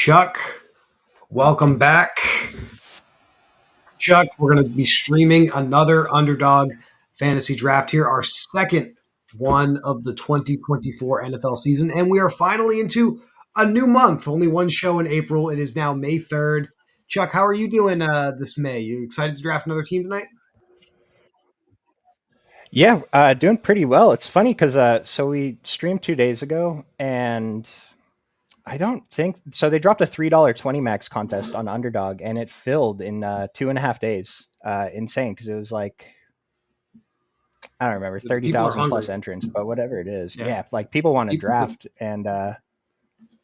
Chuck, welcome back. Chuck, we're going to be streaming another Underdog fantasy draft here, our second one of the 2024 NFL season. And we are finally into a new month. Only one show in April. It is now May 3rd. Chuck, how are you doing this May? You excited to draft another team tonight? Yeah, doing pretty well. It's funny because so we streamed 2 days ago, and I don't think so. They dropped a $3 20 max contest on Underdog, and it filled in 2.5 days. Insane because it was like I don't remember thirty People are thousand plus hungry. entrants, but whatever it is, Yeah. yeah, like people want to People, draft, and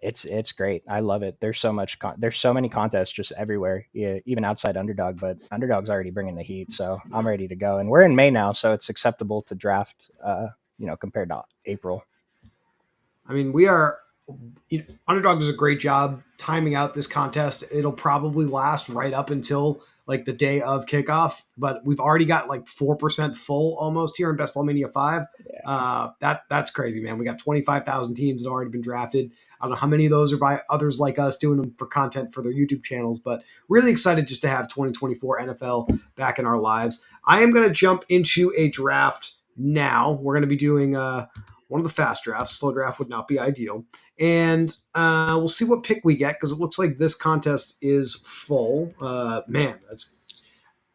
it's great. I love it. There's so much there's so many contests just everywhere, yeah, even outside Underdog. But Underdog's already bringing the heat, so I'm ready to go. And we're in May now, so it's acceptable to draft. Compared to April. I mean, Underdog does a great job timing out this contest. It'll probably last right up until like the day of kickoff, but we've already got like 4% full almost here in Best Ball Mania 5. Yeah. That's crazy, man. We got 25,000 teams that have already been drafted. I don't know how many of those are by others like us doing them for content for their YouTube channels, but really excited just to have 2024 NFL back in our lives. I am going to jump into a draft now. We're going to be doing one of the fast drafts. Slow draft would not be ideal. And we'll see what pick we get because it looks like this contest is full. Man, that's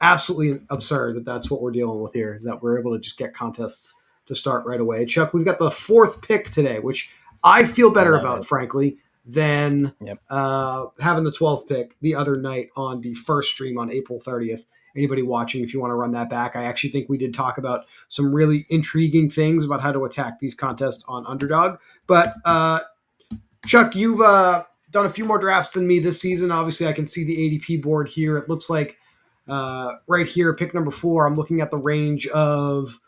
absolutely absurd that that's what we're dealing with here, is that we're able to just get contests to start right away. Chuck, we've got the fourth pick today, which I feel I better love about, it. frankly, than Yep. having the 12th pick the other night on the first stream on April 30th. Anybody watching, if you want to run that back, I actually think we did talk about some really intriguing things about how to attack these contests on Underdog. But Chuck, you've done a few more drafts than me this season. Obviously, I can see the ADP board here. It looks like right here, pick number 4. I'm looking at the range of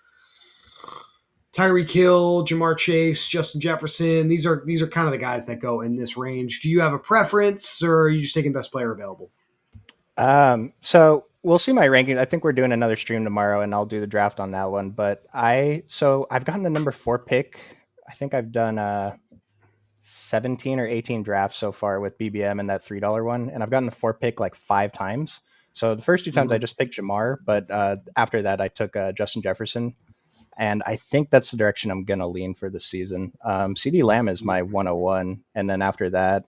Tyreek Hill, Jamar Chase, Justin Jefferson. These are kind of the guys that go in this range. Do you have a preference, or are you just taking best player available? So we'll see my ranking. I think we're doing another stream tomorrow, and I'll do the draft on that one. But I've gotten the number 4 pick. I think I've done 17 or 18 drafts so far with BBM and that $3 one, and I've gotten the 4 pick like 5 times. So the first 2 times I Mm-hmm. just picked Jamar, but after that I took Justin Jefferson, and I think that's the direction I'm gonna lean for this season. CD Lamb is my 101, and then after that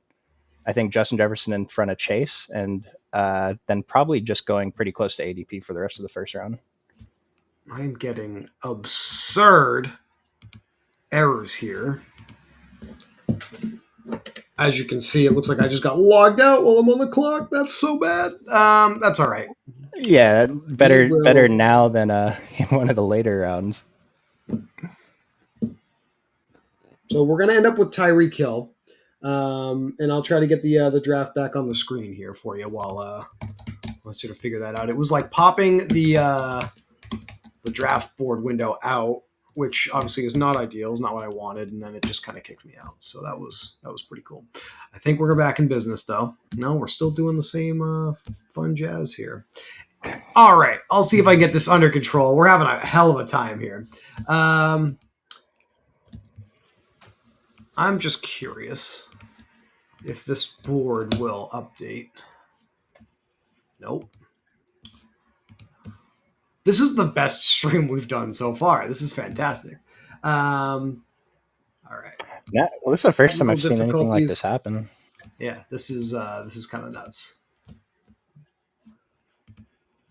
I think Justin Jefferson in front of Chase, and then probably just going pretty close to ADP for the rest of the first round. I'm getting absurd errors here. As you can see, it looks like I just got logged out while I'm on the clock. That's so bad. That's all right. Yeah, We better will. now than in one of the later rounds. So we're gonna end up with Tyreek Hill, and I'll try to get the draft back on the screen here for you while let's sort of figure that out. It was like popping the draft board window out, which obviously is not ideal. Is not what I wanted, and then it just kind of kicked me out. So that was pretty cool. I think we're back in business though. No, we're still doing the same fun jazz here. All right, I'll see if I can get this under control. We're having a hell of a time here. Um, I'm just curious if this board will update. Nope. This is the best stream we've done so far. This is fantastic. All right. Yeah, well, this is the first time Technical I've seen anything like this difficulties. happen. Yeah, this is kind of nuts.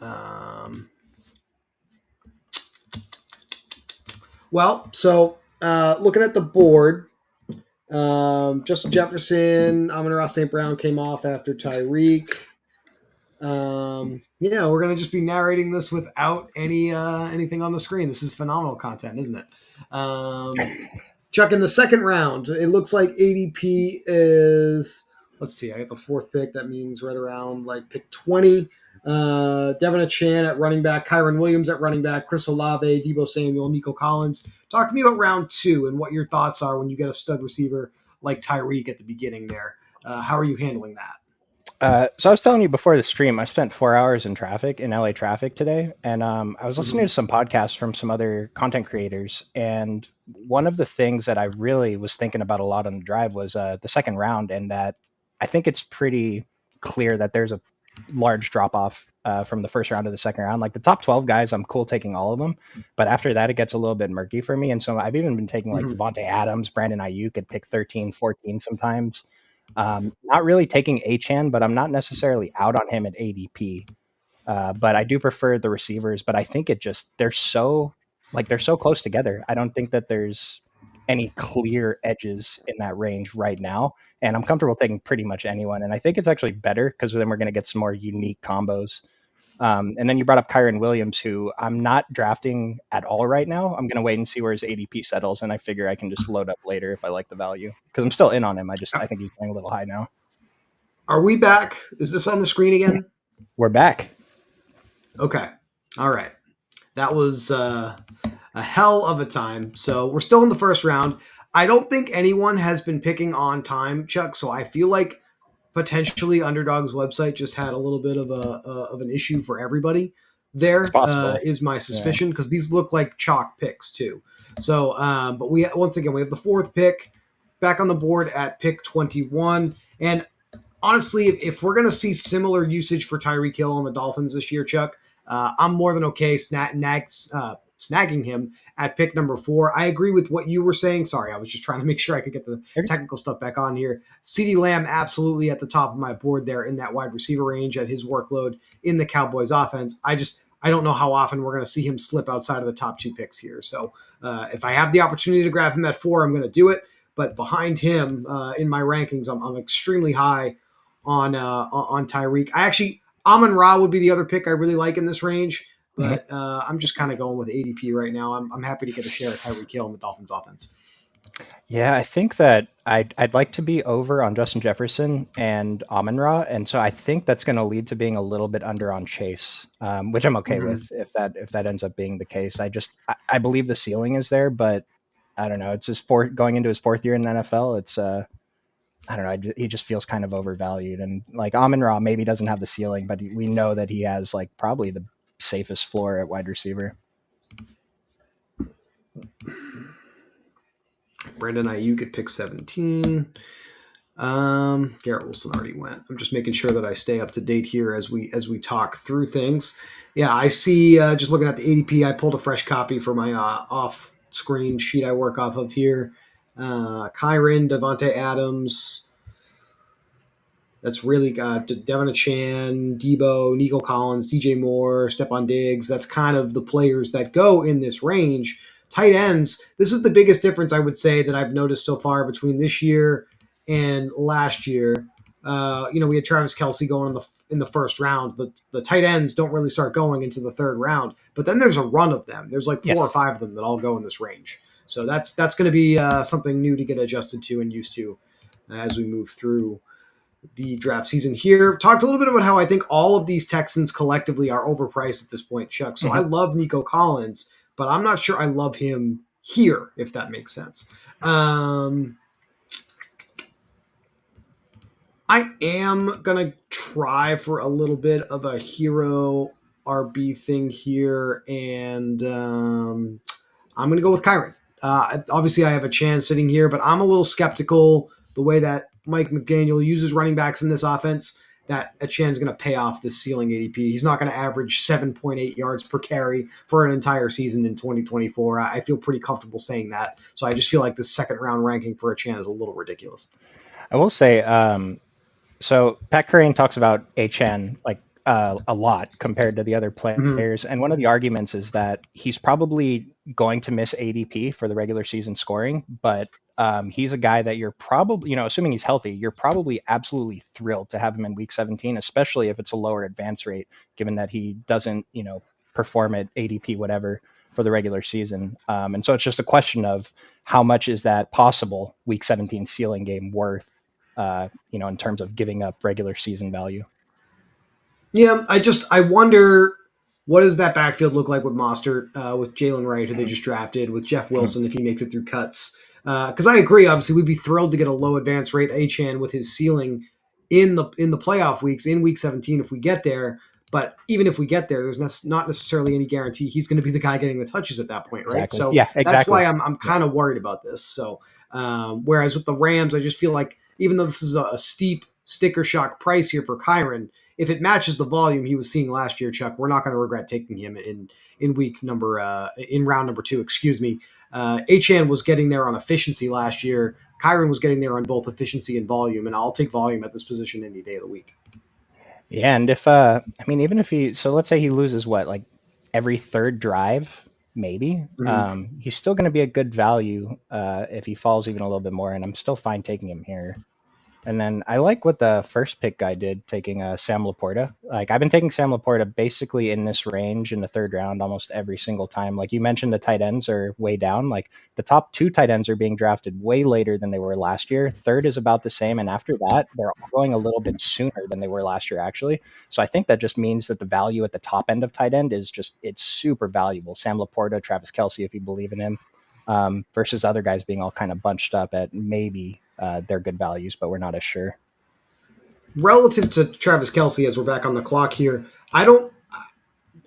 Um, so looking at the board, Justin Jefferson, Amon-Ra St. Brown came off after Tyreek. Yeah, we're gonna just be narrating this without anything on the screen. This is phenomenal content, isn't it? Chuck, in the second round, it looks like ADP is, let's see, I got the fourth pick. That means right around like pick 20. Devin Achan at running back, Kyron Williams at running back, Chris Olave, Debo Samuel, Nico Collins. Talk to me about round 2 and what your thoughts are when you get a stud receiver like Tyreek at the beginning there. How are you handling that? So I was telling you before the stream, I spent 4 hours in traffic in LA traffic today, and I was listening to Mm-hmm. some podcasts from some other content creators. And one of the things that I really was thinking about a lot on the drive was the second round, and that I think it's pretty clear that there's a large drop off from the first round to the second round. Like the top 12 guys, I'm cool taking all of them, but after that, it gets a little bit murky for me. And so I've even been taking like Mhm. Devonte Adams, Brandon Ayuk at pick 13, 14 sometimes. Not really taking Achan, but I'm not necessarily out on him at ADP. But I do prefer the receivers. But I think it just they're so close together. I don't think that there's any clear edges in that range right now. And I'm comfortable taking pretty much anyone. And I think it's actually better because then we're going to get some more unique combos. And then you brought up Kyron Williams, who I'm not drafting at all right now. I'm going to wait and see where his ADP settles, and I figure I can just load up later if I like the value because I'm still in on him. I think he's going a little high now. Are we back? Is this on the screen again? We're back. Okay. All right. That was a hell of a time. So we're still in the first round. I don't think anyone has been picking on time, Chuck. So I feel like potentially Underdog's website just had a little bit of an issue for everybody. It's There possible. is my Yeah. suspicion because these look like chalk picks too. So, but we once again we have the fourth pick back on the board at pick 21, and honestly, if we're going to see similar usage for Tyreek Hill on the Dolphins this year, Chuck, I'm more than okay snagging him at pick number 4. I agree with what you were saying. Sorry, I was just trying to make sure I could get the technical stuff back on here. CeeDee Lamb absolutely at the top of my board there in that wide receiver range at his workload in the Cowboys offense. I don't know how often we're going to see him slip outside of the top 2 picks here. So if I have the opportunity to grab him at 4, I'm going to do it. But behind him in my rankings, I'm extremely high on Tyreek. Amon Ra would be the other pick I really like in this range, Mhm. but I'm just kind of going with ADP right now. I'm happy to get a share of Tyreek Hill in the Dolphins offense. Yeah, I think that I'd like to be over on Justin Jefferson and Amon-Ra, and so I think that's going to lead to being a little bit under on Chase, which I'm okay Mm-hmm. with if that ends up being the case. I believe the ceiling is there, but I don't know. It's his fourth going into his fourth year in the NFL. It's I don't know. He just feels kind of overvalued, and like Amon-Ra maybe doesn't have the ceiling, but we know that he has like probably the safest floor at wide receiver. Brandon Ayuk at pick 17. Garrett Wilson already went. I'm just making sure that I stay up to date here as we talk through things. Yeah, I see. Just looking at the ADP, I pulled a fresh copy for my off-screen sheet I work off of here. Kyron, Devonte Adams. That's really got Devon Chan, Debo, Nico Collins, DJ Moore, Stephon Diggs. That's kind of the players that go in this range. Tight ends, this is the biggest difference I would say that I've noticed so far between this year and last year. We had Travis Kelce going in the first round. The tight ends don't really start going into the third round, but then there's a run of them. There's like 4 or 5 of them that all go in this range. So that's going to be something new to get adjusted to and used to as we move through the draft season here. Talked a little bit about how I think all of these Texans collectively are overpriced at this point, Chuck. So I Hmm. love Nico Collins, but I'm not sure I love him here, if that makes sense. I am going to try for a little bit of a hero RB thing here, and I'm going to go with Kyron. Obviously, I have a chance sitting here, but I'm a little skeptical the way that Mike McDaniel uses running backs in this offense. That Achan's going to pay off this ceiling ADP. He's not going to average 7.8 yards per carry for an entire season in 2024. I feel pretty comfortable saying that. So I just feel like the second round ranking for Achan is a little ridiculous. I will say, so Pat Curran talks about HN like a lot compared to the other Mm-hmm. players, and one of the arguments is that he's probably going to miss ADP for the regular season scoring, but he's a guy that you're probably, assuming he's healthy, you're probably absolutely thrilled to have him in Week 17, especially if it's a lower advance rate, given that he doesn't, perform at ADP whatever for the regular season. And so it's just a question of how much is that possible Week 17 ceiling game worth in terms of giving up regular season value. Yeah, I wonder what does that backfield look like with Mostert, with Jalen Wright, who they just drafted, with Jeff Mhm. Wilson if he makes it through cuts. Because I agree, obviously we'd be thrilled to get a low advance rate Achan with his ceiling in the playoff weeks in Week 17 if we get there. But even if we get there, there's not necessarily any guarantee he's going to be the guy getting the touches at that point, right? Exactly. So Yeah, that's why exactly. I'm Yeah. kind of worried about this. So whereas with the Rams, I just feel like even though this is a steep sticker shock price here for Kyron, if it matches the volume he was seeing last year, Chuck, we're not going to regret taking him in round number 2. Excuse me. Achan was getting there on efficiency last year. Kyron was getting there on both efficiency and volume, and I'll take volume at this position any day of the week. Yeah, and if I mean, even if he, so let's say he loses what, like every third drive, maybe, Mm-hmm. he's still going to be a good value if he falls even a little bit more, and I'm still fine taking him here. And then I like what the first pick guy did, taking Sam Laporta. Like I've been taking Sam Laporta basically in this range in the third round almost every single time. Like you mentioned, the tight ends are way down. Like the top 2 tight ends are being drafted way later than they were last year. Third is about the same, and after that, they're all going a little bit sooner than they were last year, actually. So I think that just means that the value at the top end of tight end is just it's super valuable. Sam Laporta, Travis Kelce, if you believe in him, versus other guys being all kind of bunched up at maybe they're good values, but we're not as sure. Relative to Travis Kelce, as we're back on the clock here, I don't.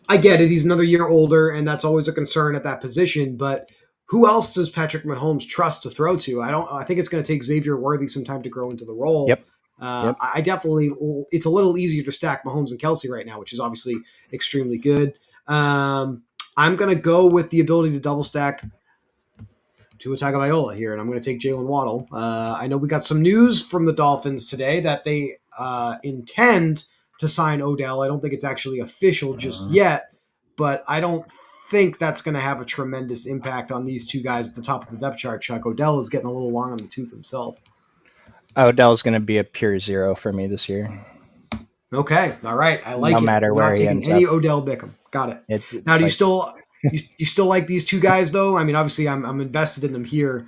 I get it. He's another year older, and that's always a concern at that position. But who else does Patrick Mahomes trust to throw to? I don't. I think it's going to take Xavier Worthy some time to grow into the role. Yep. Yep. I definitely. It's a little easier to stack Mahomes and Kelce right now, which is obviously extremely good. I'm going to go with the ability to double stack Tua Tagovailoa here, and I'm going to take Jalen Waddle. I know we got some news from the Dolphins today that they intend to sign Odell. I don't think it's actually official just yet, but I don't think that's going to have a tremendous impact on these two guys at the top of the depth chart. Chuck, Odell is getting a little long on the tooth himself. Odell's going to be a pure zero for me this year. Okay, all right, I No like it. matter I'm where not he taking ends any up. Odell Beckham. Got it. Now, It's do you like, still you still like these two guys though? I mean, obviously, I'm invested in them here.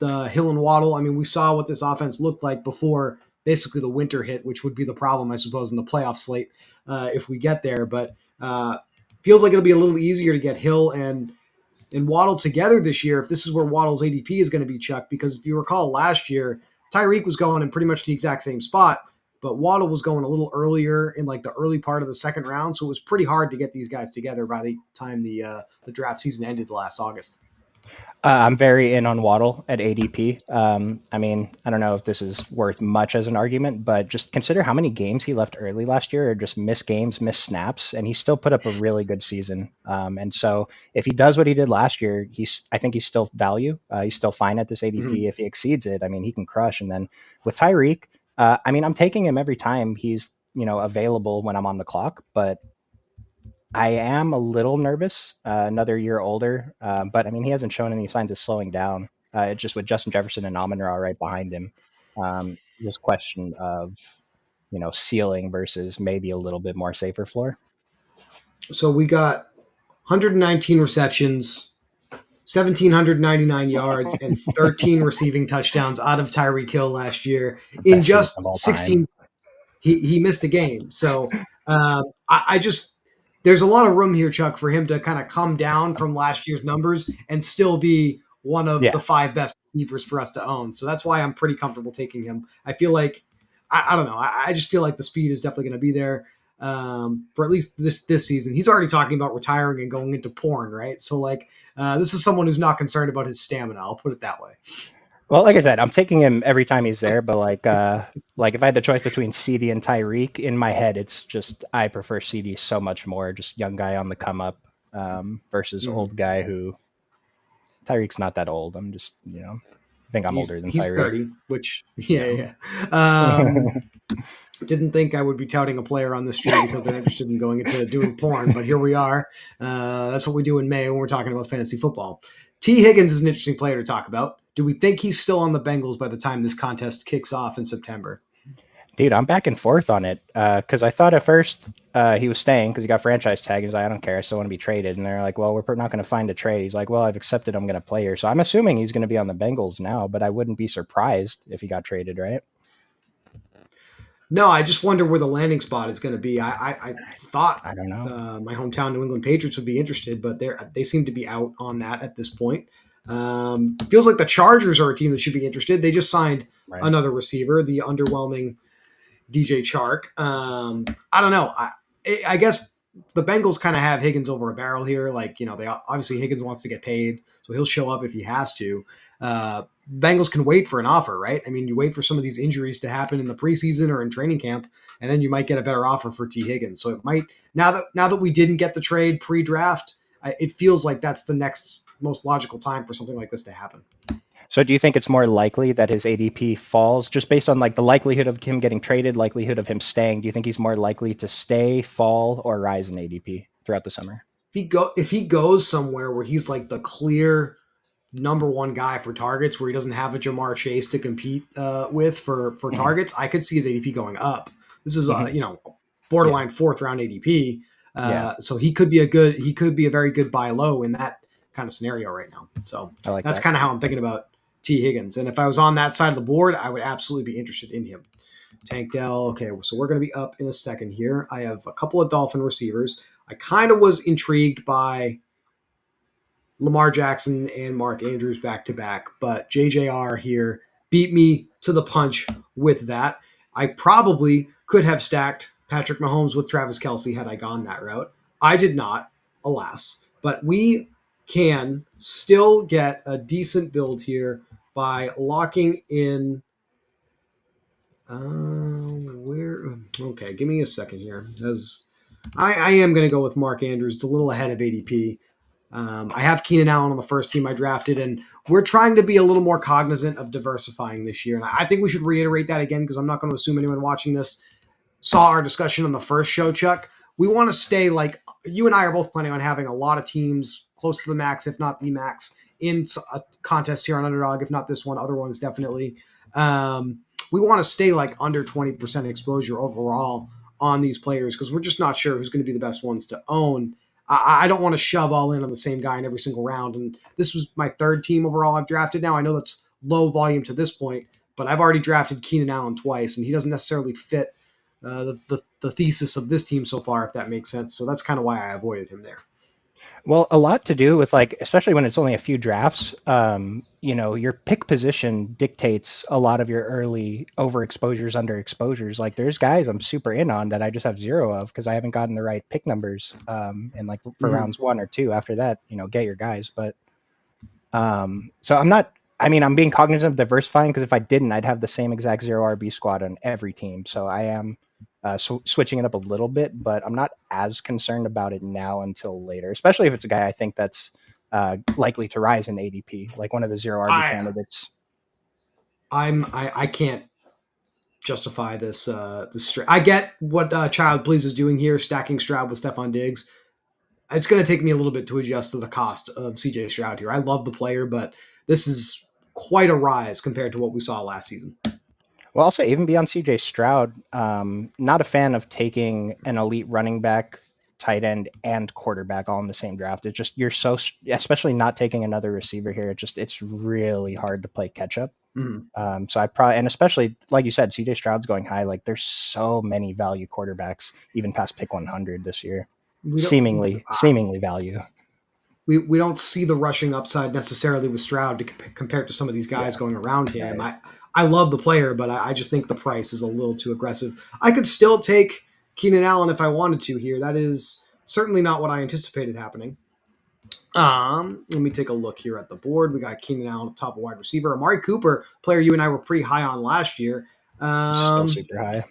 The Hill and Waddle. I mean, we saw what this offense looked like before basically the winter hit, which would be the problem, I suppose, in the playoff slate if we get there. But feels like it'll be a little easier to get Hill and Waddle together this year if this is where Waddle's ADP is going to be, Chuck. Because if you recall last year, Tyreek was going in pretty much the exact same spot, but Waddle was going a little earlier in like the early part of the second round, so it was pretty hard to get these guys together by the time the draft season ended last August. I'm very in on Waddle at ADP. I mean, I don't know if this is worth much as an argument, but just consider how many games he left early last year, or just missed games, missed snaps, and he still put up a really good season. And so, if he does what he did last year, I think he's still value. He's still fine at this ADP. Mhm. If he exceeds it, I mean, he can crush. And then with Tyreek, I mean, I'm taking him every time he's available when I'm on the clock, but I am a little nervous. Another year older, but I mean, he hasn't shown any signs of slowing down. It's just with Justin Jefferson and Amon-Ra right behind him. This question of ceiling versus maybe a little bit more safer floor. So we got 119 receptions, 1,799 yards, and 13 receiving touchdowns out of Tyreek Hill last year in Best season of just all time. 16. He missed a game, so I just there's a lot of room here, Chuck, for him to kind of come down from last year's numbers and still be one of Yeah. the 5 best receivers for us to own. So that's why I'm pretty comfortable taking him. I feel like I don't know. I just feel like the speed is definitely going to be there for at least this season. He's already talking about retiring and going into porn, right? So like this is someone who's not concerned about his stamina. I'll put it that way. Well, like I said, I'm taking him every time he's there, but like if I had the choice between CD and Tyreek, in my head, it's just I prefer CD so much more. Just young guy on the come up versus Mhm. old guy who Tyreek's not that old. I'm just I think I'm older than He's Tyreek. 30, which Yeah. yeah. Didn't think I would be touting a player on this stream because they're interested in going into doing porn, but here we are. That's what we do in May when we're talking about fantasy football. T. Higgins is an interesting player to talk about. Do we think he's still on the Bengals by the time this contest kicks off in September? Dude, I'm back and forth on it because I thought at first he was staying because he got franchise tag. He's like, I don't care, I still want to be traded. And they're like, well, we're not going to find a trade. He's like, well, I've accepted I'm going to play here. So I'm assuming he's going to be on the Bengals now, but I wouldn't be surprised if he got traded, right? No, I just wonder where the landing spot is going to be. I thought I don't know. my hometown New England Patriots would be interested, but they seem to be out on that at this point. Feels like the Chargers are a team that should be interested. They just signed Right. another receiver, the underwhelming DJ Chark. I don't know. I guess the Bengals kind of have Higgins over a barrel here. Like they obviously Higgins wants to get paid, so he'll show up if he has to. Bengals can wait for an offer, right? I mean, you wait for some of these injuries to happen in the preseason or in training camp, and then you might get a better offer for T. Higgins. So it might now that we didn't get the trade pre-draft, it feels like that's the next most logical time for something like this to happen. So do you think it's more likely that his ADP falls just based on like the likelihood of him getting traded, likelihood of him staying? Do you think he's more likely to stay, fall, or rise in ADP throughout the summer? If he goes somewhere where he's like the clear number one guy for targets, where he doesn't have a Jamar Chase to compete with for Hmm. targets, I could see his ADP going up. This is Hmm. Yeah, borderline fourth round ADP, yeah, so he could be a very good buy low in that kind of scenario right now. So I like that's that. kind of how I'm thinking about T Higgins. And if I was on that side of the board, I would absolutely be interested in him. Tank Dell. Okay, so we're going to be up in a second here. I have a couple of Dolphin receivers. I kind of was intrigued by Lamar Jackson and Mark Andrews back to back, but JJR here beat me to the punch with that. I probably could have stacked Patrick Mahomes with Travis Kelce had I gone that route. I did not, alas. But we can still get a decent build here by locking in. Where? Okay, give me a second here. As I am going to go with Mark Andrews. It's a little ahead of ADP. I have Keenan Allen on the first team I drafted, and we're trying to be a little more cognizant of diversifying this year. And I think we should reiterate that again because I'm not going to assume anyone watching this saw our discussion on the first show, Chuck. We want to stay like you and I are both planning on having a lot of teams close to the max, if not the max, in a contest here on Underdog. If not this one, other ones definitely. We want to stay like under 20% exposure overall on these players because we're just not sure who's going to be the best ones to own. I don't want to shove all in on the same guy in every single round. And this was my third team overall I've drafted now. I know that's low volume to this point, but I've already drafted Keenan Allen twice, and he doesn't necessarily fit the thesis of this team so far, if that makes sense. So that's kind of why I avoided him there. Well, a lot to do with like, especially when it's only a few drafts. Your pick position dictates a lot of your early overexposures, underexposures. Like, there's guys I'm super in on that I just have zero of because I haven't gotten the right pick numbers. And like for Mm-hmm. rounds 1 or 2, after that, get your guys. But so I'm not. I mean, I'm being cognizant of diversifying because if I didn't, I'd have the same exact zero RB squad on every team. So I am switching it up a little bit, but I'm not as concerned about it now until later, especially if it's a guy I think that's likely to rise in ADP, like one of the zero RB I candidates. I can't justify this. I get what Child Please is doing here, stacking Stroud with Stephon Diggs. It's going to take me a little bit to adjust to the cost of CJ Stroud here. I love the player, but this is quite a rise compared to what we saw last season. Well, also even beyond CJ Stroud, not a fan of taking an elite running back, tight end, and quarterback all in the same draft. It's just especially not taking another receiver here. It's really hard to play catch up. Mm-hmm. So I probably, and especially like you said, CJ Stroud's going high. Like there's so many value quarterbacks, even past pick 100 this year. We don't Seemingly value. we don't see the rushing upside necessarily with Stroud compared to some of these guys Yeah, going around got him. it. I love the player, but I just think the price is a little too aggressive. I could still take Keenan Allen if I wanted to here. That is certainly not what I anticipated happening. Let me take a look here at the board. We got Keenan Allen, top of wide receiver. Amari Cooper, player you and I were pretty high on last year. Still Um, super high.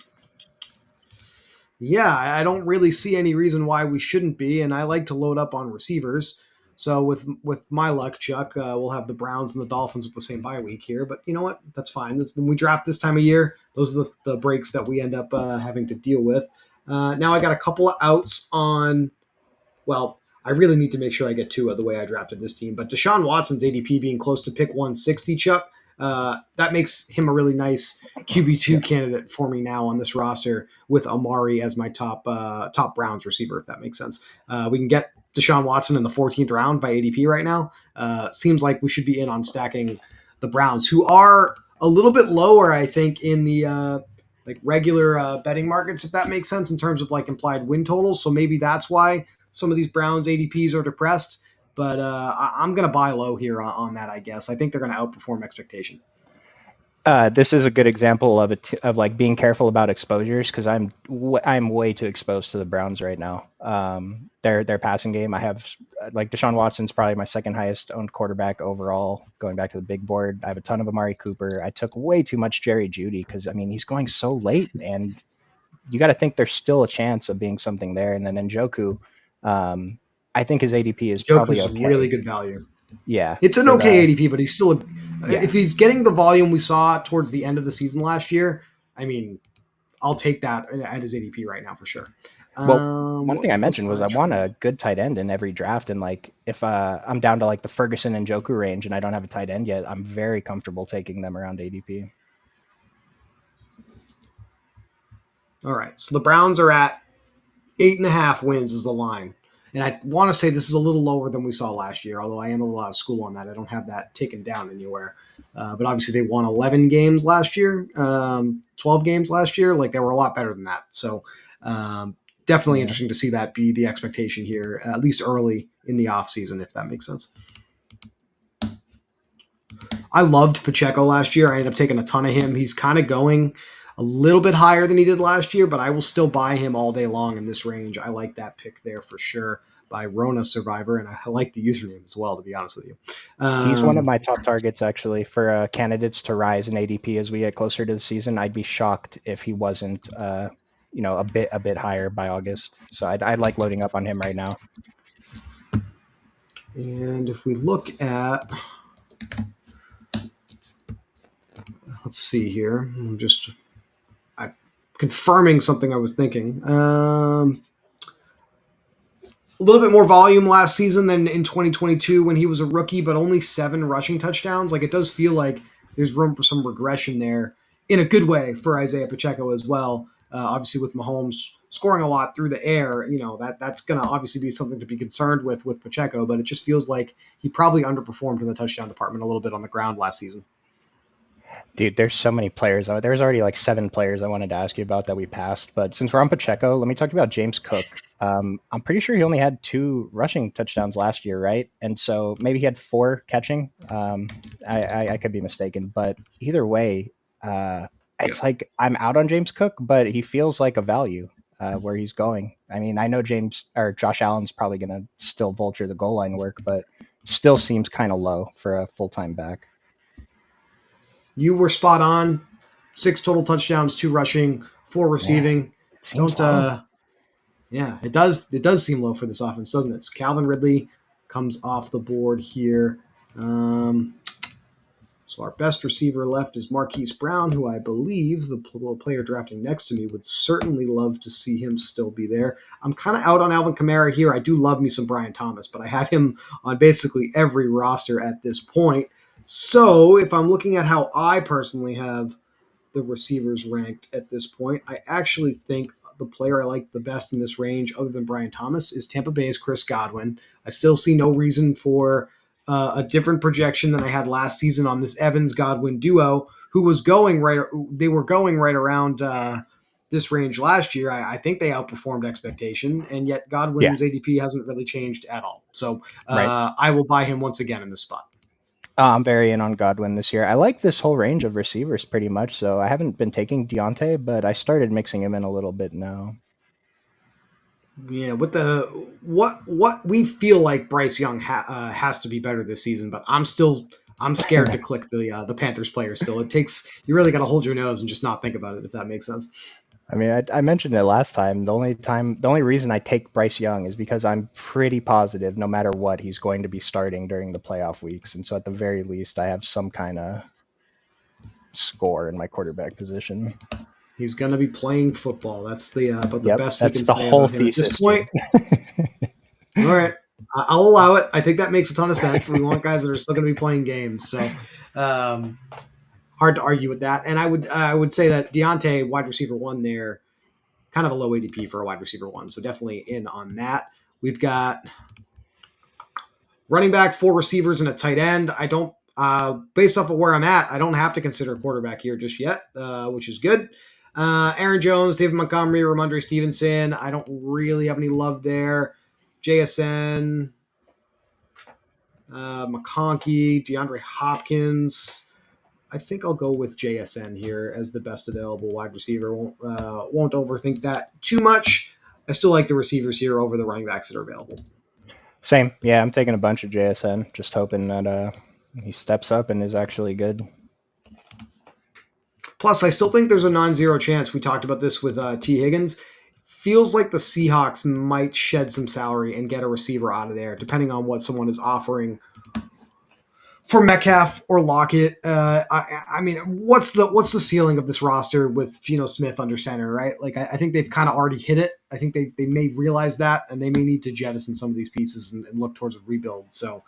yeah, I don't really see any reason why we shouldn't be, and I like to load up on receivers. So with my luck, Chuck, we'll have the Browns and the Dolphins with the same bye week here. But you know what? That's fine. When we draft this time of year, those are the breaks that we end up having to deal with. Now I got a couple of outs on. Well, I really need to make sure I get two of the way I drafted this team. But Deshaun Watson's ADP being close to pick 160, Chuck, that makes him a really nice QB2 Yeah. candidate for me now on this roster with Amari as my top Browns receiver, if that makes sense. We can get Deshaun Watson in the 14th round by ADP right now. Seems like we should be in on stacking the Browns, who are a little bit lower, I think, in the like regular betting markets, if that makes sense, in terms of like implied win totals. So maybe that's why some of these Browns ADPs are depressed, but I'm going to buy low here on that, I guess. I think they're going to outperform expectation. This is a good example of of like being careful about exposures because I'm way too exposed to the Browns right now. Their passing game. I have like Deshaun Watson's probably my second highest owned quarterback overall. Going back to the big board, I have a ton of Amari Cooper. I took way too much Jerry Jeudy because I mean he's going so late, and you got to think there's still a chance of being something there. And then Njoku, I think his ADP is probably Joku's really okay. good value. Yeah, It's an for okay the ADP, but he's still yeah. if he's getting the volume we saw towards the end of the season last year. I mean, I'll take that at his ADP right now for sure. Well, one What thing I was mentioned was I I want trying? a good tight end in every draft, and like if I'm down to like the Ferguson and Joku range, and I don't have a tight end yet, I'm very comfortable taking them around ADP. All right, so the Browns are at 8.5 wins is the line. And I want to say this is a little lower than we saw last year, although I am a little out of school on that. I don't have that taken down anywhere. But obviously, they won 11 games last year, 12 games last year. Like, they were a lot better than that. So, definitely Yeah, interesting to see that be the expectation here, at least early in the offseason, if that makes sense. I loved Pacheco last year. I ended up taking a ton of him. He's kind of going a little bit higher than he did last year, but I will still buy him all day long in this range. I like that pick there for sure by Rona Survivor, and I like the username as well, to be honest with you. he's one of Um, my top targets actually for candidates to rise in ADP as we get closer to the season. I'd be shocked if he wasn't, a bit higher by August. So I'd like loading up on him right now. and if we look at, let's see here, I'm just confirming something I was thinking. A little bit more volume last season than in 2022 when he was a rookie, but only 7 rushing touchdowns. Like, it does feel like there's room for some regression there in a good way for Isaiah Pacheco as well. Obviously, with Mahomes scoring a lot through the air, that's going to obviously be something to be concerned with Pacheco. But it just feels like he probably underperformed in the touchdown department a little bit on the ground last season. Dude, there's so many players. There's already like 7 players I wanted to ask you about that we passed. But since we're on Pacheco, let me talk about James Cook. I'm pretty sure he only had 2 rushing touchdowns last year, right? And so maybe he had 4 catching. I could be mistaken, but either way, uh, Yeah. it's like I'm out on James Cook, but he feels like a value where he's going. I mean, I know James or Josh Allen's probably going to still vulture the goal line work, but still seems kind of low for a full time back. You were spot on. 6 total touchdowns, 2 rushing, 4 receiving. Man, it seems Don't low. Yeah, it does. It does seem low for this offense, doesn't it? So Calvin Ridley comes off the board here. Um, so our best receiver left is Marquise Brown, who I believe the player drafting next to me would certainly love to see him still be there. I'm kind of out on Alvin Kamara here. I do love me some Brian Thomas, but I have him on basically every roster at this point. So if I'm looking at how I personally have the receivers ranked at this point. I actually think the player I like the best in this range, other than Brian Thomas, is Tampa Bay's Chris Godwin. I still see no reason for a different projection than I had last season on this Evans Godwin duo, who was going right. They were going right around this range last year. I think they outperformed expectation, and yet Yeah, Godwin's ADP hasn't really changed at all. So right. I will buy him once again in this spot. I'm very in on Godwin this year. I like this whole range of receivers pretty much. So I haven't been taking Deontay, but I started mixing him in a little bit now. Yeah, with the what we feel like Bryce Young has to be better this season, but I'm scared to click the Panthers player still. It takes you really got to hold your nose and just not think about it if that makes sense. I mean, I mentioned it last time. The only reason I take Bryce Young is because I'm pretty positive, no matter what, he's going to be starting during the playoff weeks, and so at the very least, I have some kind of score in my quarterback position. He's going to be playing football. That's the about the Yep, best we that's can the say whole about him at this thesis, dude. point. All right, I'll allow it. I think that makes a ton of sense. We want guys that are still going to be playing games, so um, hard to argue with that. And I would say that Deontay, wide receiver one, there, kind of a low ADP for a wide receiver one. So definitely in on that. We've got running back, 4 receivers, and a tight end. I don't, based off of where I'm at, I don't have to consider a quarterback here just yet, which is good. Aaron Jones, David Montgomery, Ramondre Stevenson. I don't really have any love there. JSN, McConkey, DeAndre Hopkins. I think I'll go with JSN here as the best available wide receiver. Won't overthink that too much. I still like the receivers here over the running backs that are available. Same. Yeah, I'm taking a bunch of JSN, just hoping that he steps up and is actually good. Plus, I still think there's a non-zero chance. We talked about this with T. Higgins. Feels like the Seahawks might shed some salary and get a receiver out of there, depending on what someone is offering for Metcalf or Lockett. I mean, what's the ceiling of this roster with Geno Smith under center, right? Like, I think they've kind of already hit it. I think they may realize that, and they may need to jettison some of these pieces and look towards a rebuild. So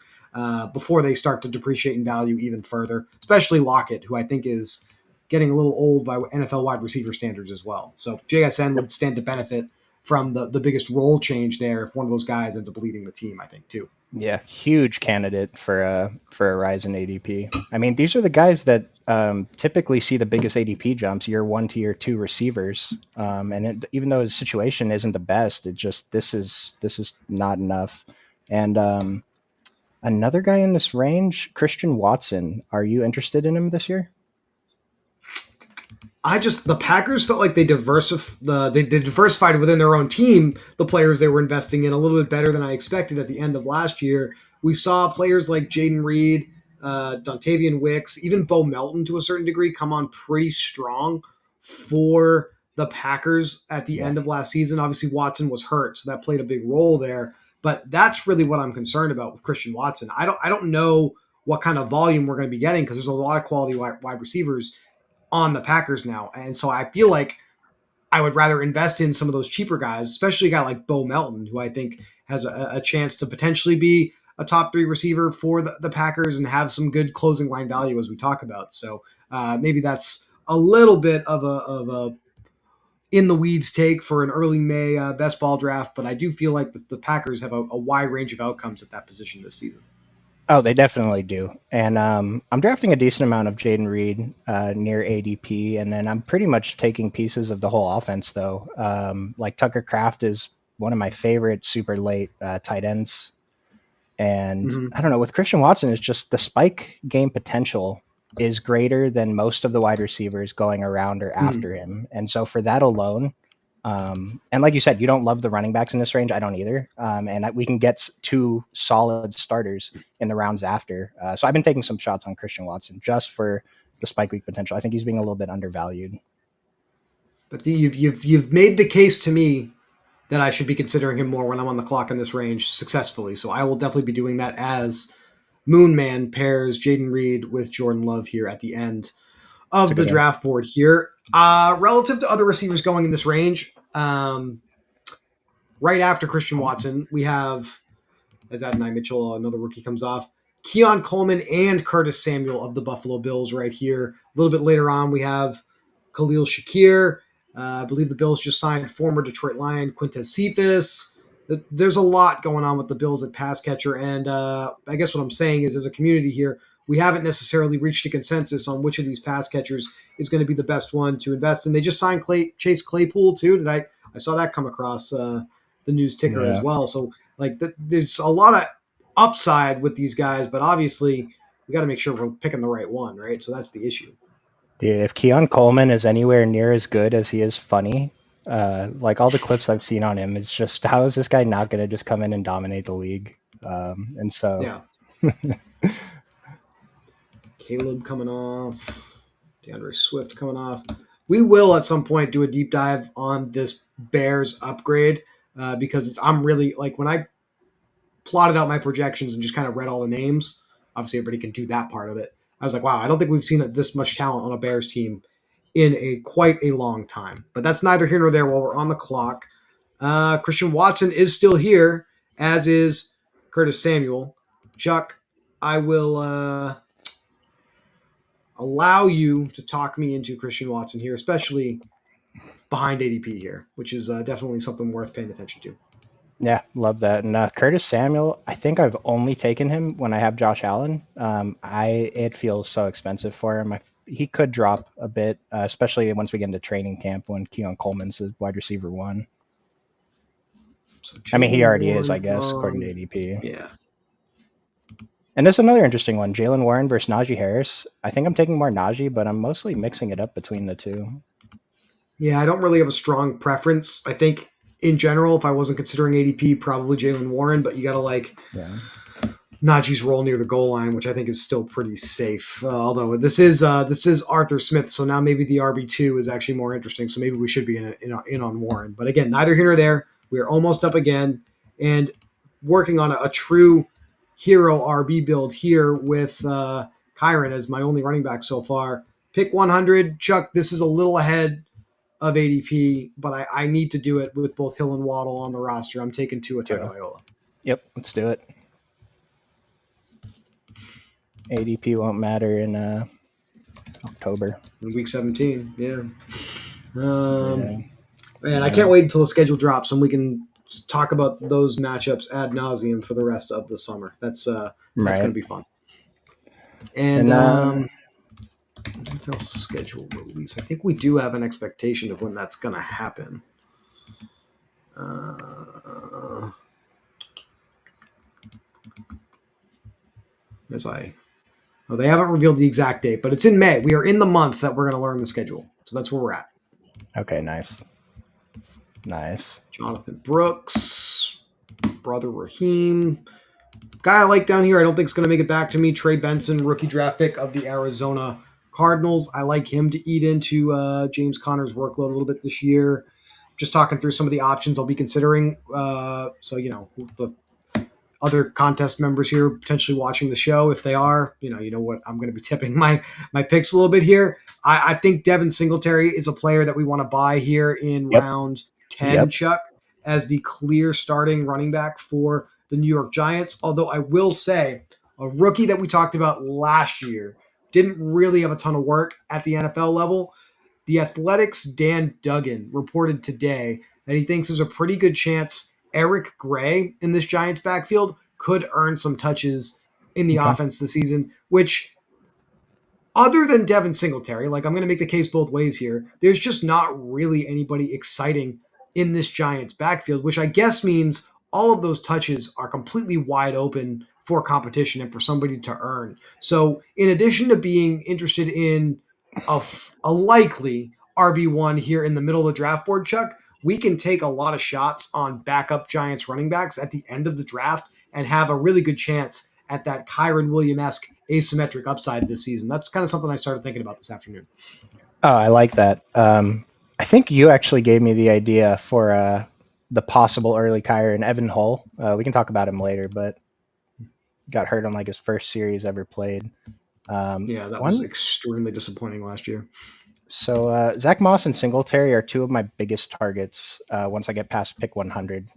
before they start to depreciate in value even further, especially Lockett, who I think is getting a little old by NFL wide receiver standards as well. So JSN Yep. would stand to benefit from the biggest role change there if one of those guys ends up leading the team, I think, too. Yeah, huge candidate for a rise in ADP. I mean, these are the guys that typically see the biggest ADP jumps, year one to year two receivers. Even though his situation isn't the best, it just this is not enough. And another guy in this range, Christian Watson. Are you interested in him this year? The Packers felt like they diversified within their own team the players they were investing in a little bit better than I expected at the end of last year. We saw players like Jaden Reed, Dontavian Wicks, even Bo Melton to a certain degree come on pretty strong for the Packers at the Yeah. end of last season. Obviously, Watson was hurt, so that played a big role there. But that's really what I'm concerned about with Christian Watson. I don't know what kind of volume we're going to be getting because there's a lot of quality wide receivers on the Packers now. And so I feel like I would rather invest in some of those cheaper guys, especially a guy like Bo Melton, who I think has a chance to potentially be a top three receiver for the Packers and have some good closing line value as we talk about. So maybe that's a little bit of a in the weeds take for an early May best ball draft, but I do feel like the Packers have a wide range of outcomes at that position this season. Oh, they definitely do. And I'm drafting a decent amount of Jaden Reed near ADP, and then I'm pretty much taking pieces of the whole offense, though. Like Tucker Kraft is one of my favorite super late tight ends. And Mm-hmm. I don't know, with Christian Watson, it's just the spike game potential is greater than most of the wide receivers going around or Mm-hmm. after him. And so for that alone, and like you said, you don't love the running backs in this range. I don't either. We can get two solid starters in the rounds after. So I've been taking some shots on Christian Watson just for the spike week potential. I think he's being a little bit undervalued. But you've made the case to me that I should be considering him more when I'm on the clock in this range successfully. So I will definitely be doing that as Moonman pairs Jaden Reed with Jordan Love here at the end It's a of the good one. draft board here. Relative to other receivers going in this range, right after Christian Watson, we have, as Adonai Mitchell, another rookie, comes off, Keon Coleman and Curtis Samuel of the Buffalo Bills right here. A little bit later on, we have Khalil Shakir. I believe the Bills just signed former Detroit Lion Quintez Cephas. There's a lot going on with the Bills at pass catcher, and I guess what I'm saying is, as a community here, we haven't necessarily reached a consensus on which of these pass catchers is going to be the best one to invest in. They just signed Chase Claypool too. I saw that come across the news ticker as Yeah. well. So there's a lot of upside with these guys, but obviously we got to make sure we're picking the right one, right? So that's the issue. Dude, if Keon Coleman is anywhere near as good as he is funny, like all the clips I've seen on him, it's just how is this guy not going to just come in and dominate the league? And so, Yeah. Caleb coming off, DeAndre Swift coming off. We will at some point do a deep dive on this Bears upgrade because I'm really like when I plotted out my projections and just kind of read all the names. Obviously, everybody can do that part of it. I was like, wow, I don't think we've seen this much talent on a Bears team in quite a long time. But that's neither here nor there while we're on the clock. Christian Watson is still here, as is Curtis Samuel. Chuck, I will allow you to talk me into Christian Watson here, especially behind ADP here, which is definitely something worth paying attention to. yeah, love that. And Curtis Samuel, I think I've only taken him when I have Josh Allen. It feels so expensive for him. He could drop a bit, especially once we get into training camp when Keon Coleman's the wide receiver one. So I mean, he Jalen already is, I Warren guess, according to on, ADP. yeah. And there's another interesting one: Jalen Warren versus Najee Harris. I think I'm taking more Najee, but I'm mostly mixing it up between the two. Yeah, I don't really have a strong preference. I think in general, if I wasn't considering ADP, probably Jalen Warren, but you got to like Yeah, Najee's roll near the goal line, which I think is still pretty safe. Although this is Arthur Smith, so now maybe the RB2 is actually more interesting. So maybe we should be in on Warren. But again, neither here nor there. We are almost up again and working on a true hero RB build here with Kyron as my only running back so far. Pick 100, Chuck. This is a little ahead of ADP, but I need to do it with both Hill and Waddle on the roster. I'm taking Tua two. Tagovailoa. Yep, let's do it. ADP won't matter in October. In week 17. Yeah. Yeah, Man, I yeah. can't wait until the schedule drops and we can talk about those matchups ad nauseum for the rest of the summer. That's going to Right. be fun. And And NFL schedule release. I think we do have an expectation of when that's going to happen. As I Well, they haven't revealed the exact date, but it's in May. We are in the month that we're going to learn the schedule. So that's where we're at. okay, nice, nice. Jonathan Brooks, brother Raheem. Guy I like down here, I don't think is going to make it back to me. Trey Benson, rookie draft pick of the Arizona Cardinals. I like him to eat into James Conner's workload a little bit this year. Just talking through some of the options I'll be considering. The other contest members here potentially watching the show, if they are, you know what, I'm going to be tipping my picks a little bit here. I think Devin Singletary is a player that we want to buy here in Yep, round 10, yep. Chuck, as the clear starting running back for the New York Giants. Although I will say, a rookie that we talked about last year didn't really have a ton of work at the NFL level. The Athletics' Dan Duggan reported today that he thinks there's a pretty good chance Eric Gray in this Giants backfield could earn some touches in the Okay, offense this season, which other than Devin Singletary, like I'm going to make the case both ways here, there's just not really anybody exciting in this Giants backfield, which I guess means all of those touches are completely wide open for competition and for somebody to earn. So, in addition to being interested in a likely RB1 here in the middle of the draft board, Chuck, we can take a lot of shots on backup Giants running backs at the end of the draft and have a really good chance at that Kyron Williams-esque asymmetric upside this season. That's kind of something I started thinking about this afternoon. oh, I like that. I think you actually gave me the idea for the possible early Kyron, Evan Hull. We can talk about him later, but got hurt on like his first series ever played. Yeah, that was One extremely disappointing last year. So Zach Moss and Singletary are two of my biggest targets. Once I get past pick 100,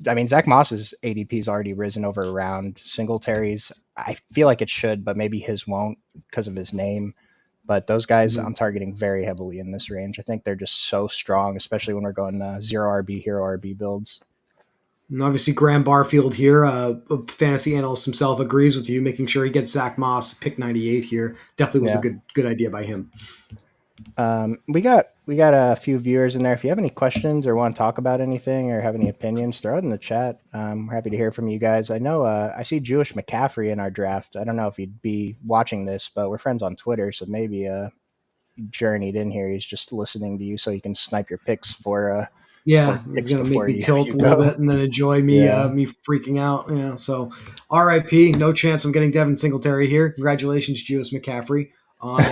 I mean, Zach Moss's ADP's already risen over a round. Singletary's, I feel like it should, but maybe his won't because of his name. But those guys, Mm-hmm. I'm targeting very heavily in this range. I think they're just so strong, especially when we're going zero RB, hero RB builds. And obviously, Graham Barfield here, a fantasy analyst himself, agrees with you, making sure he gets Zach Moss pick 98 here. Definitely was a Yeah. good idea by him. We got a few viewers in there. If you have any questions or want to talk about anything or have any opinions, throw it in the chat. We're happy to hear from you guys. I know I see Jewish McCaffrey in our draft. I don't know if he'd be watching this, but we're friends on Twitter, so maybe he journeyed in here. He's just listening to you so he can snipe your picks for Yeah, it's picks gonna make before me you tilt a little go. bit and then enjoy me Yeah. me freaking out. Yeah, so R.I.P. No chance I'm getting Devin Singletary here. Congratulations, Jewis McCaffrey, on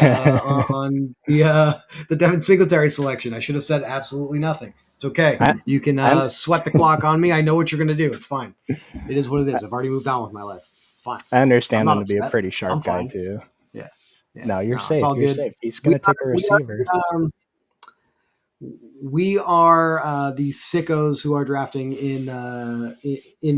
the Devin Singletary selection. I should have said absolutely nothing. It's okay. I, You can I sweat the clock on me. I know what you're gonna do. It's fine. It is what it is. I've already moved on with my life. It's fine. I I'm understand not him to be a upset. pretty I'm sharp guy fine. too. Yeah, yeah. No, you're No, it's safe. all You're good. safe. He's We gonna take a are we receiver. are we are the sickos who are drafting in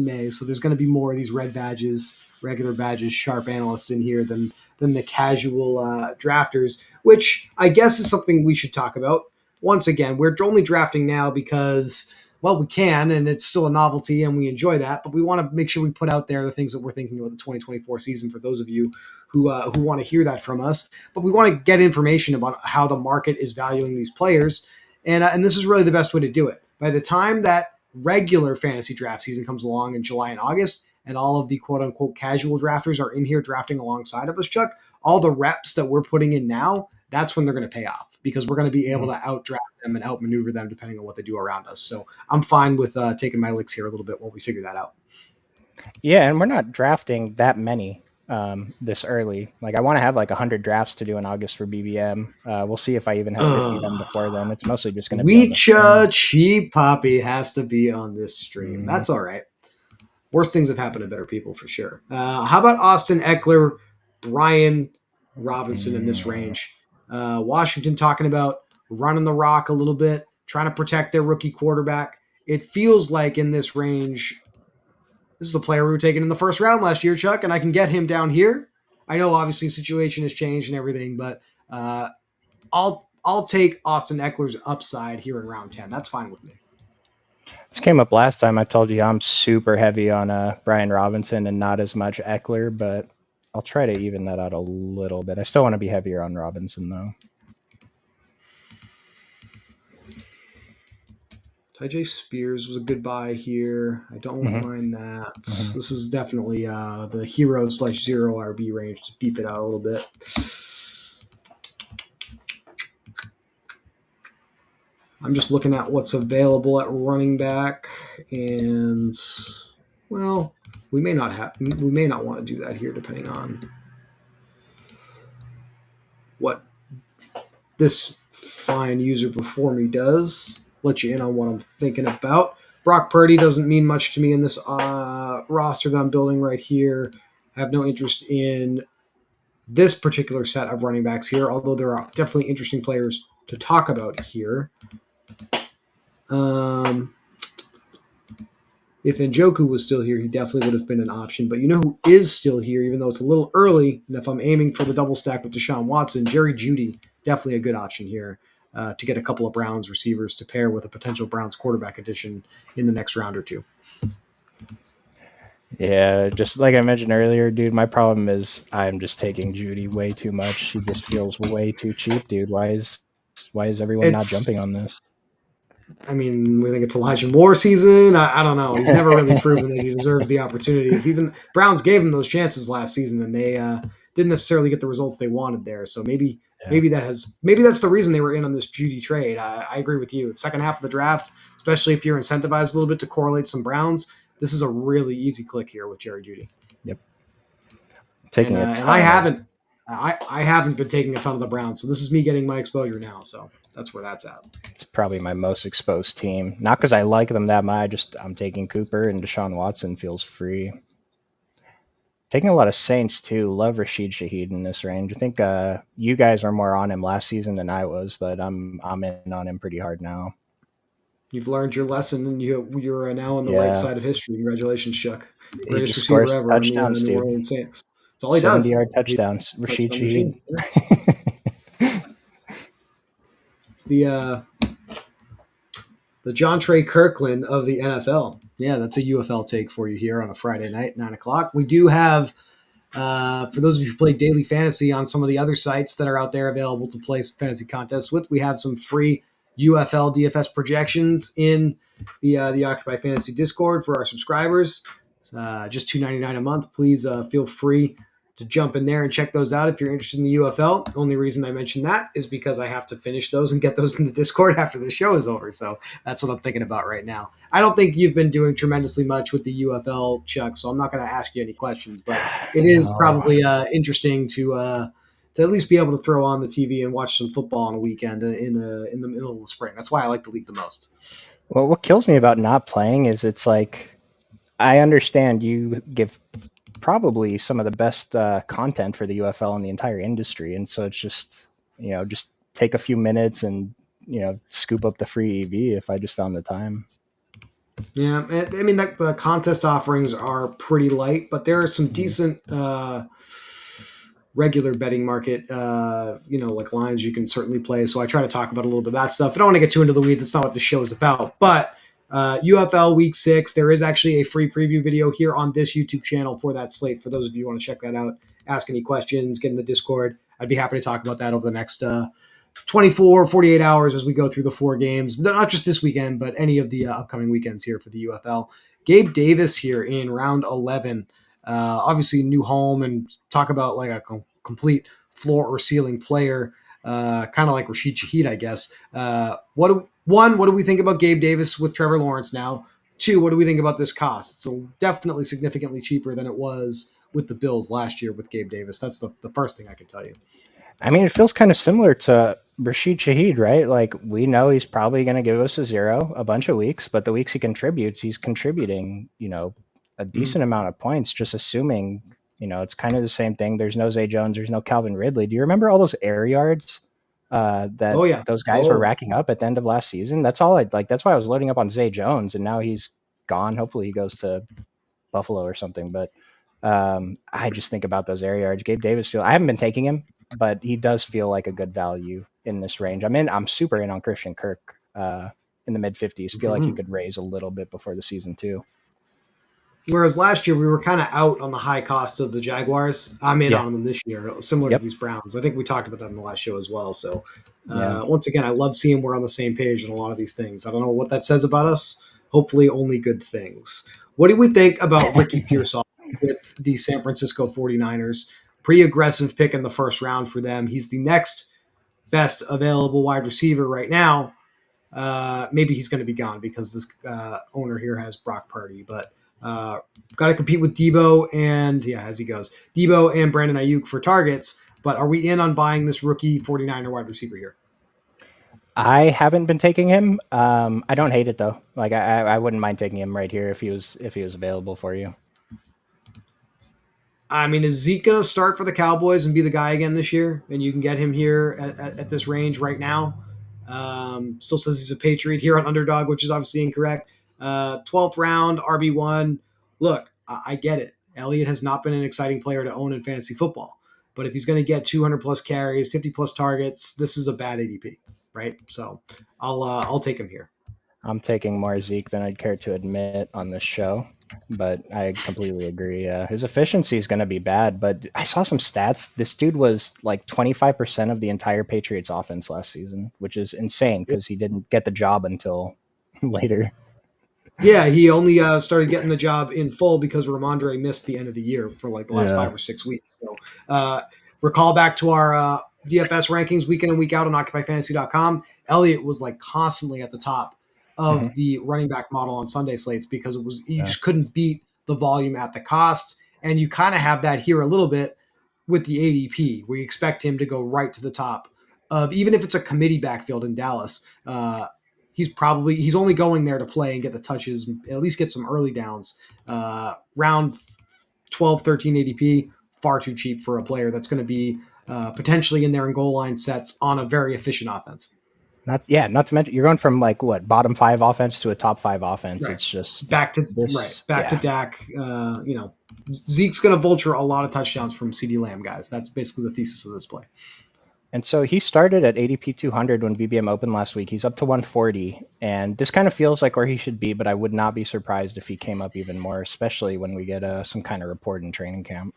May. So there's going to be more of these red badges, regular badges, sharp analysts in here than the casual drafters, which I guess is something we should talk about. Once again, we're only drafting now because well we can, and it's still a novelty, and we enjoy that. But we want to make sure we put out there the things that we're thinking about the 2024 season for those of you who want to hear that from us. But we want to get information about how the market is valuing these players and this is really the best way to do it. By the time that regular fantasy draft season comes along in July and August, and all of the quote unquote casual drafters are in here drafting alongside of us, Chuck, all the reps that we're putting in now, that's when they're going to pay off because we're going to be able to outdraft them and outmaneuver them depending on what they do around us. So I'm fine with taking my licks here a little bit while we figure that out. Yeah, and we're not drafting that many this early. Like I want to have like 100 drafts to do in August for BBM. We'll see if I even have 50 done before then. It's mostly just going to be on the stream. Cheap Poppy has to be on this stream. Mm. That's all right. Worse things have happened to better people for sure. How about Austin Eckler, Brian Robinson in this range? Washington talking about running the rock a little bit, trying to protect their rookie quarterback. It feels like in this range, this is the player we were taking in the first round last year, Chuck, and I can get him down here. I know obviously the situation has changed and everything, but I'll take Austin Eckler's upside here in round 10. That's fine with me. This came up last time. I told you I'm super heavy on Brian Robinson and not as much Eckler, but I'll try to even that out a little bit. I still want to be heavier on Robinson, though. Tyjae Spears was a good buy here. I don't mind that. This is definitely the hero / zero RB range to beef it out a little bit. I'm just looking at what's available at running back, and well, we may not want to do that here, depending on what this fine user before me does. Let you in on what I'm thinking about. Brock Purdy doesn't mean much to me in this roster that I'm building right here. I have no interest in this particular set of running backs here, although there are definitely interesting players to talk about here. If Njoku was still here, he definitely would have been an option. But you know who is still here, even though it's a little early, and if I'm aiming for the double stack with Deshaun Watson, Jerry Jeudy, definitely a good option here to get a couple of Browns receivers to pair with a potential Browns quarterback addition in the next round or two. Yeah, just like I mentioned earlier, dude, my problem is I'm just taking Jeudy way too much. He just feels way too cheap, dude. Why is everyone not jumping on this? I mean, we think it's Elijah Moore season. I don't know. He's never really proven that he deserves the opportunities. Even Browns gave him those chances last season, and they didn't necessarily get the results they wanted there. So maybe that's the reason they were in on this Jeudy trade. I agree with you. The second half of the draft, especially if you're incentivized a little bit to correlate some Browns, this is a really easy click here with Jerry Jeudy. Yep. Taking and I haven't been taking a ton of the Browns, so this is me getting my exposure now. So that's where that's at. It's probably my most exposed team. Not because I like them that much. I'm taking Cooper, and Deshaun Watson feels free. Taking a lot of Saints too. Love Rashid Shaheed in this range. I think you guys were more on him last season than I was, but I'm in on him pretty hard now. You've learned your lesson, and you're now on the right side of history. Congratulations, Chuck. Greatest receiver ever on the New Orleans Saints. That's all he does. 70-yard touchdowns. Rashid Shaheed. It's the John Trey Kirkland of the NFL. Yeah, that's a UFL take for you here on a Friday night, 9:00. We do have, for those of you who play daily fantasy on some of the other sites that are out there available to play fantasy contests with, we have some free UFL DFS projections in the Occupy Fantasy Discord for our subscribers. Just $2.99 a month. Please feel free to jump in there and check those out if you're interested in the UFL. The only reason I mention that is because I have to finish those and get those in the Discord after the show is over. So that's what I'm thinking about right now. I don't think you've been doing tremendously much with the UFL, Chuck, so I'm not going to ask you any questions, but it is probably interesting to at least be able to throw on the TV and watch some football on a weekend in the middle of the spring. That's why I like the league the most. Well, what kills me about not playing is it's like, I understand you give probably some of the best content for the UFL in the entire industry, and so it's just just take a few minutes and scoop up the free EV if I just found the time. Yeah, I mean the contest offerings are pretty light, but there are some decent regular betting market like lines you can certainly play. So I try to talk about a little bit of that stuff. I don't want to get too into the weeds. It's not what the show is about, but UFL Week 6, there is actually a free preview video here on this YouTube channel for that slate. For those of you who want to check that out, ask any questions, get in the Discord. I'd be happy to talk about that over the next 24, 48 hours as we go through the 4 games. Not just this weekend, but any of the upcoming weekends here for the UFL. Gabe Davis here in round 11. Obviously, new home, and talk about like a complete floor or ceiling player, kind of like Rashid Shaheed, I guess. What do we think about Gabe Davis with Trevor Lawrence now? Two, what do we think about this cost? It's definitely significantly cheaper than it was with the Bills last year with Gabe Davis. That's the first thing I can tell you. I mean, it feels kind of similar to Rashid Shaheed, right? Like we know he's probably going to give us a zero a bunch of weeks, but the weeks he contributes, he's contributing, a Mm-hmm. decent amount of points. Just assuming, it's kind of the same thing. There's no Zay Jones, there's no Calvin Ridley. Do you remember all those air yards that Oh yeah. those guys were Oh. racking up at the end of last season? That's all I like. That's why I was loading up on Zay Jones, and now he's gone. Hopefully, he goes to Buffalo or something. But I just think about those air yards. Gabe Davis, I haven't been taking him, but he does feel like a good value in this range. I'm super in on Christian Kirk in the mid 50s. Feel like he Mhm. could raise a little bit before the season too. Whereas last year we were kind of out on the high cost of the Jaguars. I'm in Yeah. on them this year, similar to Yep. these Browns. I think we talked about that in the last show as well. So Yeah. once again, I love seeing we're on the same page in a lot of these things. I don't know what that says about us. Hopefully, only good things. What do we think about Ricky Pearsall with the San Francisco 49ers? Pretty aggressive pick in the first round for them. He's the next best available wide receiver right now. Maybe he's going to be gone because this owner here has Brock Purdy, but got to compete with Debo and as he goes, Debo and Brandon Ayuk for targets. But are we in on buying this rookie 49er wide receiver here? I haven't been taking him. I don't hate it though. Like I wouldn't mind taking him right here if he was available for you. I mean, is Zeke going to start for the Cowboys and be the guy again this year? And you can get him here at this range right now. Still says he's a Patriot here on Underdog, which is obviously incorrect. 12th round, RB1. Look, I get it. Elliott has not been an exciting player to own in fantasy football. But if he's going to get 200 plus carries, 50 plus targets, this is a bad ADP, right? So I'll take him here. I'm taking more Zeke than I'd care to admit on this show, but I completely agree. His efficiency is going to be bad, but I saw some stats. This dude was like 25% of the entire Patriots offense last season, which is insane because he didn't get the job until later. Yeah, he only started getting the job in full because Ramondre missed the end of the year for like the last Yeah. 5 or 6 weeks. So recall back to our DFS rankings week in and week out on OccupyFantasy.com. Elliott was like constantly at the top Hmm. of the running back model on Sunday slates because you Yeah. just couldn't beat the volume at the cost, and you kind of have that here a little bit with the ADP where you expect him to go right to the top of even if it's a committee backfield in Dallas. He's only going there to play and get the touches, at least get some early downs. Round 12, 13 ADP, far too cheap for a player that's going to be potentially in there in goal line sets on a very efficient offense. Not to mention you're going from like what bottom five offense to a top five offense. Right. It's just Back to yeah. Dak. Zeke's going to vulture a lot of touchdowns from CD Lamb, guys. That's basically the thesis of this play. And so he started at ADP 200 when BBM opened last week. He's up to 140, and this kind of feels like where he should be. But I would not be surprised if he came up even more, especially when we get some kind of report in training camp.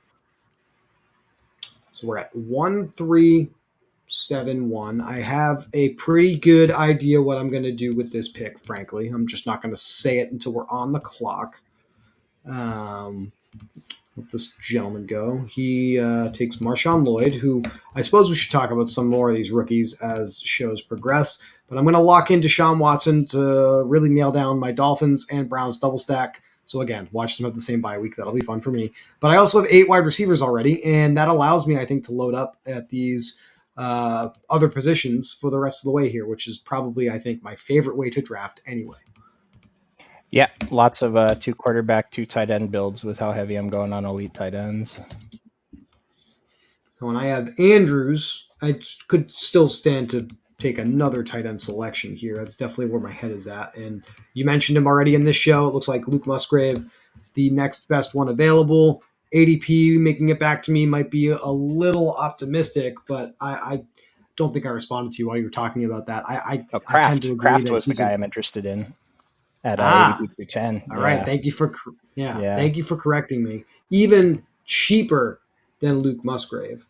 So we're at 1-3-7-1. I have a pretty good idea what I'm going to do with this pick, frankly. I'm just not going to say it until we're on the clock. Let this gentleman go. He takes Marshawn Lloyd, who I suppose we should talk about some more of these rookies as shows progress. But I'm going to lock in Deshaun Watson to really nail down my Dolphins and Browns double stack. So again, watch them have the same bye week. That'll be fun for me. But I also have 8 wide receivers already, and that allows me, I think, to load up at these other positions for the rest of the way here, which is probably, I think, my favorite way to draft anyway. Yeah, lots of 2 quarterback, 2 tight end builds with how heavy I'm going on elite tight ends. So when I have Andrews, I could still stand to take another tight end selection here. That's definitely where my head is at. And you mentioned him already in this show. It looks like Luke Musgrave, the next best one available. ADP making it back to me might be a little optimistic, but I don't think I responded to you while you were talking about that. Oh, I tend to Kraft. agree Kraft that was the he's guy I'm interested in at ah, ADP 210. all right. Yeah, Thank you for correcting me. Even cheaper than Luke Musgrave.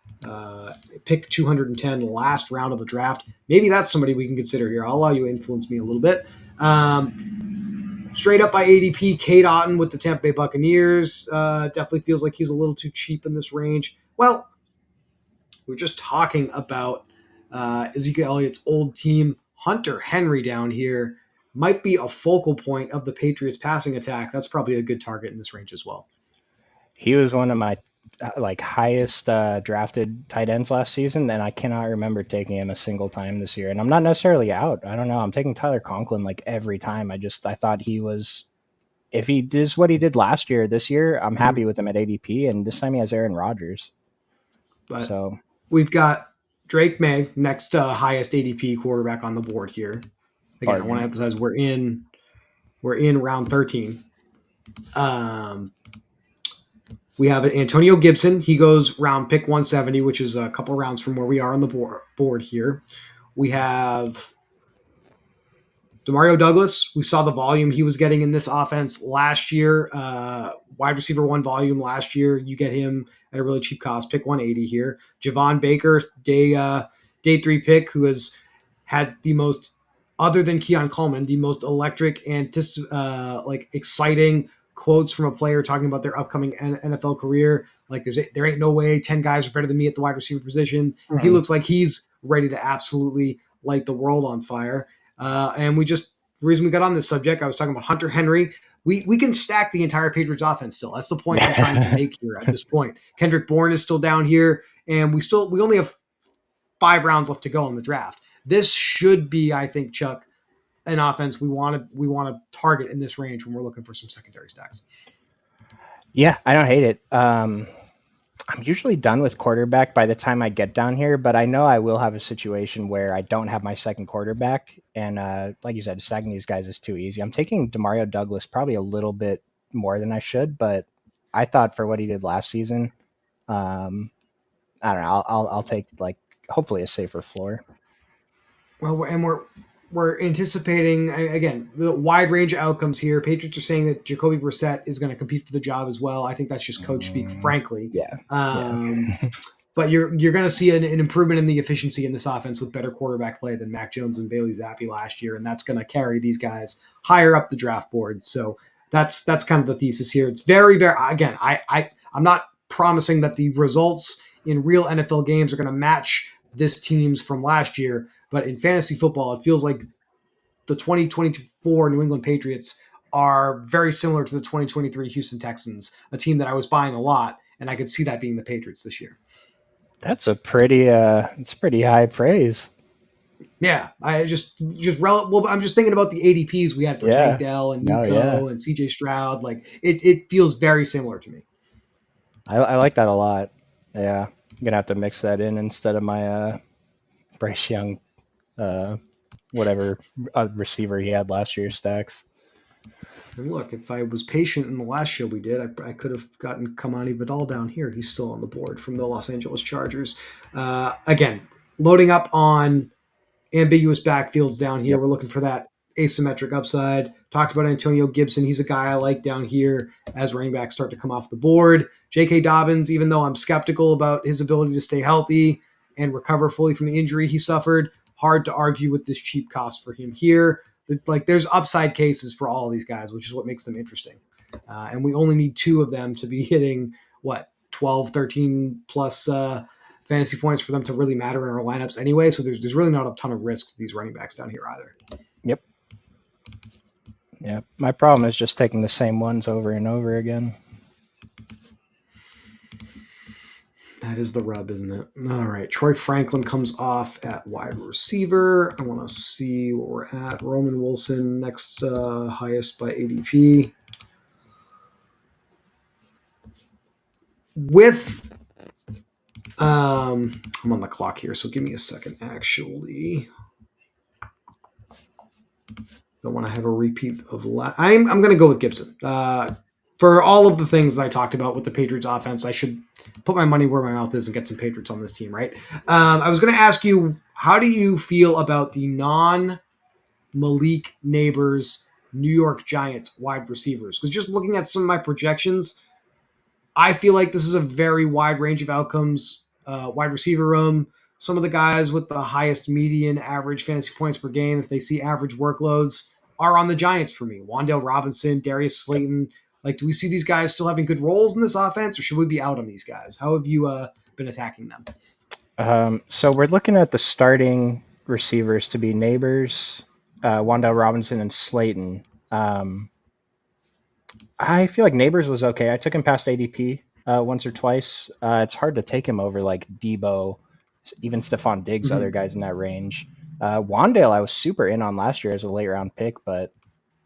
Pick 210 last round of the draft. Maybe that's somebody we can consider here. I'll allow you to influence me a little bit. Straight up by ADP, Kate Otten with the Tampa Bay Buccaneers. Definitely feels like he's a little too cheap in this range. Well, we were just talking about Ezekiel Elliott's old team. Hunter Henry down here might be a focal point of the Patriots passing attack. That's probably a good target in this range as well. He was one of my like highest drafted tight ends last season, and I cannot remember taking him a single time this year. And I'm not necessarily out. I don't know. I'm taking Tyler Conklin like every time. I thought he was, if he does what he did last year, this year I'm happy with him at ADP, and this time he has Aaron Rodgers. But So we've got Drake May, next highest ADP quarterback on the board here. Again, I want to emphasize we're in round 13. We have Antonio Gibson. He goes round pick 170, which is a couple rounds from where we are on the board here. We have Demario Douglas. We saw the volume he was getting in this offense last year. Wide receiver one volume last year. You get him at a really cheap cost. Pick 180 here. Javon Baker, day 3 pick, who has had the most, other than Keon Coleman, the most electric and exciting quotes from a player talking about their upcoming NFL career. Like there ain't no way 10 guys are better than me at the wide receiver position. Mm-hmm. He looks like he's ready to absolutely light the world on fire. And the reason we got on this subject, I was talking about Hunter Henry. We can stack the entire Patriots offense still. That's the point I'm trying to make here at this point. Kendrick Bourne is still down here, and we only have 5 rounds left to go in the draft. This should be, I think, Chuck, an offense we want to target in this range when we're looking for some secondary stacks. Yeah, I don't hate it. I'm usually done with quarterback by the time I get down here, but I know I will have a situation where I don't have my second quarterback, and like you said, stacking these guys is too easy. I'm taking Demario Douglas probably a little bit more than I should, but I thought for what he did last season, I don't know. I'll take like hopefully a safer floor. Well, and we're anticipating, again, the wide range of outcomes here. Patriots are saying that Jacoby Brissett is going to compete for the job as well. I think that's just coach speak, frankly. Yeah. But you're going to see an improvement in the efficiency in this offense with better quarterback play than Mac Jones and Bailey Zappi last year, and that's going to carry these guys higher up the draft board. So that's kind of the thesis here. It's very, very, again, I'm not promising that the results in real NFL games are going to match this team's from last year, but in fantasy football, it feels like the 2024 New England Patriots are very similar to the 2023 Houston Texans, a team that I was buying a lot, and I could see that being the Patriots this year. That's a pretty high praise. Yeah, I'm just thinking about the ADPs we had for Tank Dell and Nico and CJ Stroud. Like it feels very similar to me. I like that a lot. Yeah, I'm gonna have to mix that in instead of my Bryce Young, whatever receiver he had last year stacks. And look, if I was patient in the last show we did, I could have gotten Kamani Vidal down here. He's still on the board from the Los Angeles Chargers. Again, loading up on ambiguous backfields down here. Yep. We're looking for that asymmetric upside. Talked about Antonio Gibson. He's a guy I like down here as running backs start to come off the board. J.K. Dobbins, even though I'm skeptical about his ability to stay healthy and recover fully from the injury he suffered, hard to argue with this cheap cost for him here. Like there's upside cases for all of these guys, which is what makes them interesting. And we only need 2 of them to be hitting 12, 13 plus fantasy points for them to really matter in our lineups anyway. So there's really not a ton of risk to these running backs down here either. Yep. Yeah. My problem is just taking the same ones over and over again. That is the rub, isn't it? All right. Troy Franklin comes off at wide receiver. I want to see where we're at. Roman Wilson, next highest by ADP. I'm on the clock here, so give me a second, actually. Don't want to have a repeat of I'm going to go with Gibson. For all of the things that I talked about with the Patriots offense, I should put my money where my mouth is and get some Patriots on this team, right? I was going to ask you, how do you feel about the non-Malik Neighbors New York Giants wide receivers? Because just looking at some of my projections, I feel like this is a very wide range of outcomes. Wide receiver room, some of the guys with the highest median average fantasy points per game, if they see average workloads, are on the Giants for me. Wan'Dale Robinson, Darius Slayton. Like, do we see these guys still having good roles in this offense, or should we be out on these guys? How have you been attacking them? So we're looking at the starting receivers to be Neighbors, Wandell Robinson, and Slayton. Um, I feel like Neighbors was okay. I took him past ADP once or twice. It's hard to take him over like Debo, even Stephon Diggs, other Mhm. guys in that range. Wandale, I was super in on last year as a late round pick, but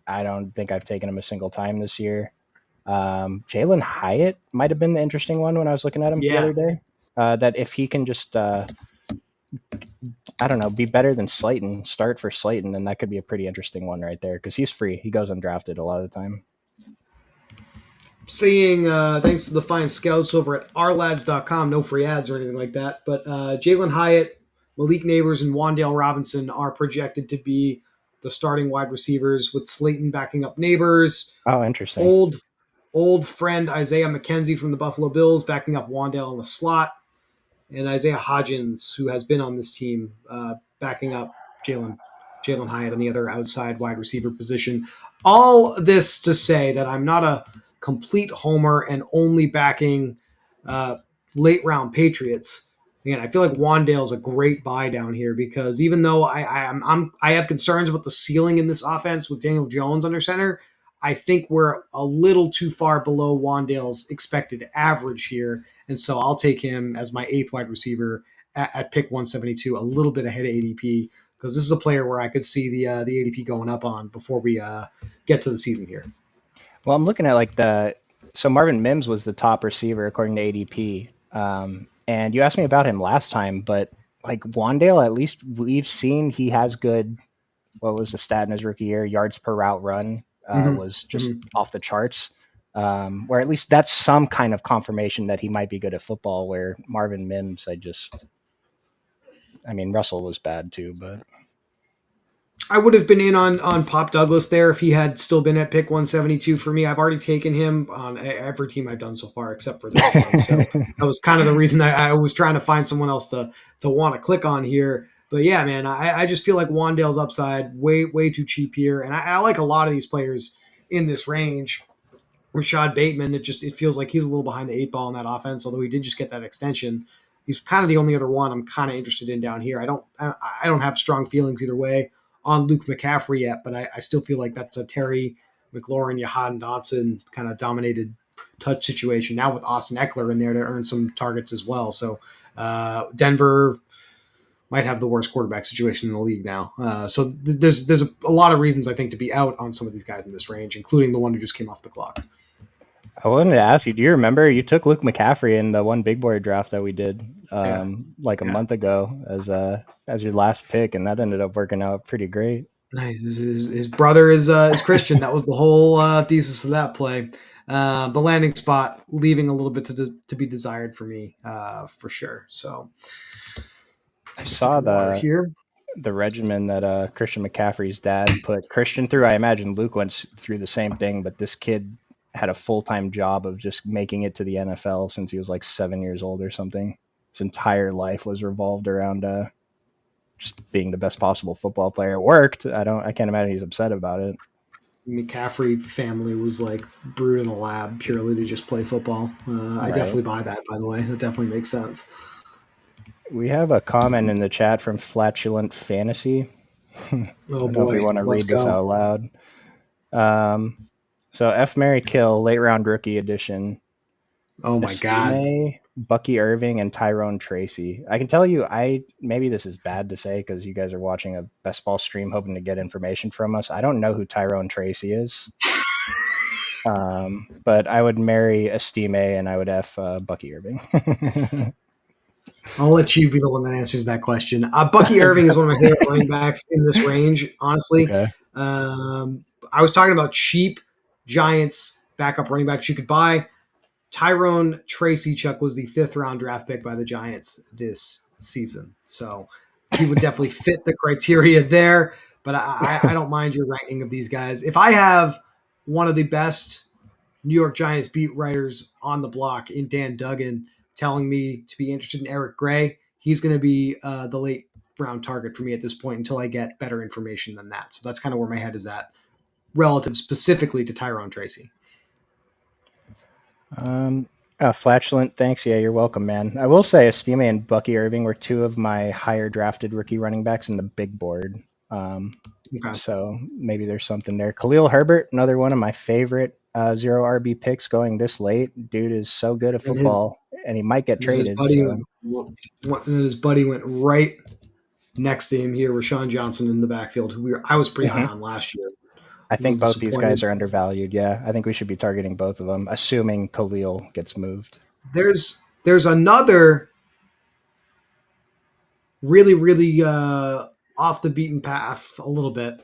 I don't think I've taken him a single time this year. Jalen Hyatt might have been the interesting one when I was looking at him the Yeah, other day. That if he can just, I don't know, be better than Slayton, start for Slayton, then that could be a pretty interesting one right there because he's free. He goes undrafted a lot of the time. seeing thanks to the fine scouts over at ourlads.com, no free ads or anything like that, but Jalen Hyatt, Malik Neighbors, and Wan'Dale Robinson are projected to be the starting wide receivers, with Slayton backing up Neighbors. Oh, interesting. Old friend Isaiah McKenzie from the Buffalo Bills backing up Wan'Dale in the slot, and Isaiah Hodgins, who has been on this team, backing up Jalen Hyatt on the other outside wide receiver position. All this to say that I'm not a complete homer and only backing uh, late round Patriots. Again, I feel like Wandale's a great buy down here because even though I have concerns about the ceiling in this offense with Daniel Jones under center, I think we're a little too far below Wandale's expected average here, and so I'll take him as my eighth wide receiver at pick 172, a little bit ahead of ADP, because this is a player where I could see the ADP going up on before we get to the season here. Well, I'm looking at like so Marvin Mims was the top receiver according to ADP. And you asked me about him last time, but like Wandale, at least we've seen he has good. What was the stat in his rookie year? Yards per route run Mm-hmm. was just Mm-hmm. off the charts. Where at least that's some kind of confirmation that he might be good at football. Where Marvin Mims, I mean, Russell was bad too, but I would have been in on Pop Douglas there if he had still been at pick 172 for me. I've already taken him on every team I've done so far except for this one. So that was kind of the reason I was trying to find someone else to want to click on here. But yeah, man, I just feel like Wandale's upside way too cheap here, and I like a lot of these players in this range. Rashad Bateman, it feels like he's a little behind the eight ball in that offense, although he did just get that extension. He's kind of the only other one I'm kind of interested in down here. I don't have strong feelings either way on Luke McCaffrey yet, but I still feel like that's a Terry McLaurin, Jahan Dotson kind of dominated touch situation now with Austin Eckler in there to earn some targets as well. So Denver might have the worst quarterback situation in the league now. There's a lot of reasons I think to be out on some of these guys in this range, including the one who just came off the clock. I wanted to ask you, do you remember you took Luke McCaffrey in the one big board draft that we did Yeah, like a yeah. month ago as your last pick, and that ended up working out pretty great. Nice. His brother is Christian. That was the whole thesis of that play. The landing spot leaving a little bit to be desired for me, for sure. So I take a sip saw of water here. the regimen that Christian McCaffrey's dad put Christian through. I imagine Luke went through the same thing, but this kid had a full time job of just making it to the NFL since he was like 7 years old or something. His entire life was revolved around just being the best possible football player. It worked. I can't imagine he's upset about it. McCaffrey family was like brewed in a lab purely to just play football. I Right. definitely buy that. By the way, that definitely makes sense. We have a comment in the chat from Flatulent Fantasy. I Oh don't know if boy, we want to let's read this go. out loud. Um, so F Mary Kill late round rookie edition. Oh my god. Estime, Bucky Irving, and Tyrone Tracy. I can tell you, maybe this is bad to say because you guys are watching a best ball stream hoping to get information from us. I don't know who Tyrone Tracy is, but I would marry Estime and I would F Bucky Irving. I'll let you be the one that answers that question. Bucky Irving is one of my favorite running backs in this range, honestly. Okay. I was talking about cheap Giants backup running backs you could buy. Tyrone Tracy Chuck was the fifth round draft pick by the Giants this season. So he would definitely fit the criteria there. But I don't mind your ranking of these guys. If I have one of the best New York Giants beat writers on the block in Dan Duggan telling me to be interested in Eric Gray, he's going to be the late round target for me at this point until I get better information than that. So that's kind of where my head is at relative specifically to Tyrone Tracy. Um, Flatulent, thanks. Yeah, you're welcome, man. I will say Estime and Bucky Irving were two of my higher drafted rookie running backs in the big board. Um, Okay. so maybe there's something there. Khalil Herbert, another one of my favorite zero RB picks going this late. Dude is so good at And his football, and he might get and then his traded. buddy So went right next to him here, Rashawn Johnson in the backfield, who I was pretty high mhm. on last year. I A little think both these guys disappointed. are undervalued. Yeah, I think we should be targeting both of them, assuming Khalil gets moved. There's another really off the beaten path a little bit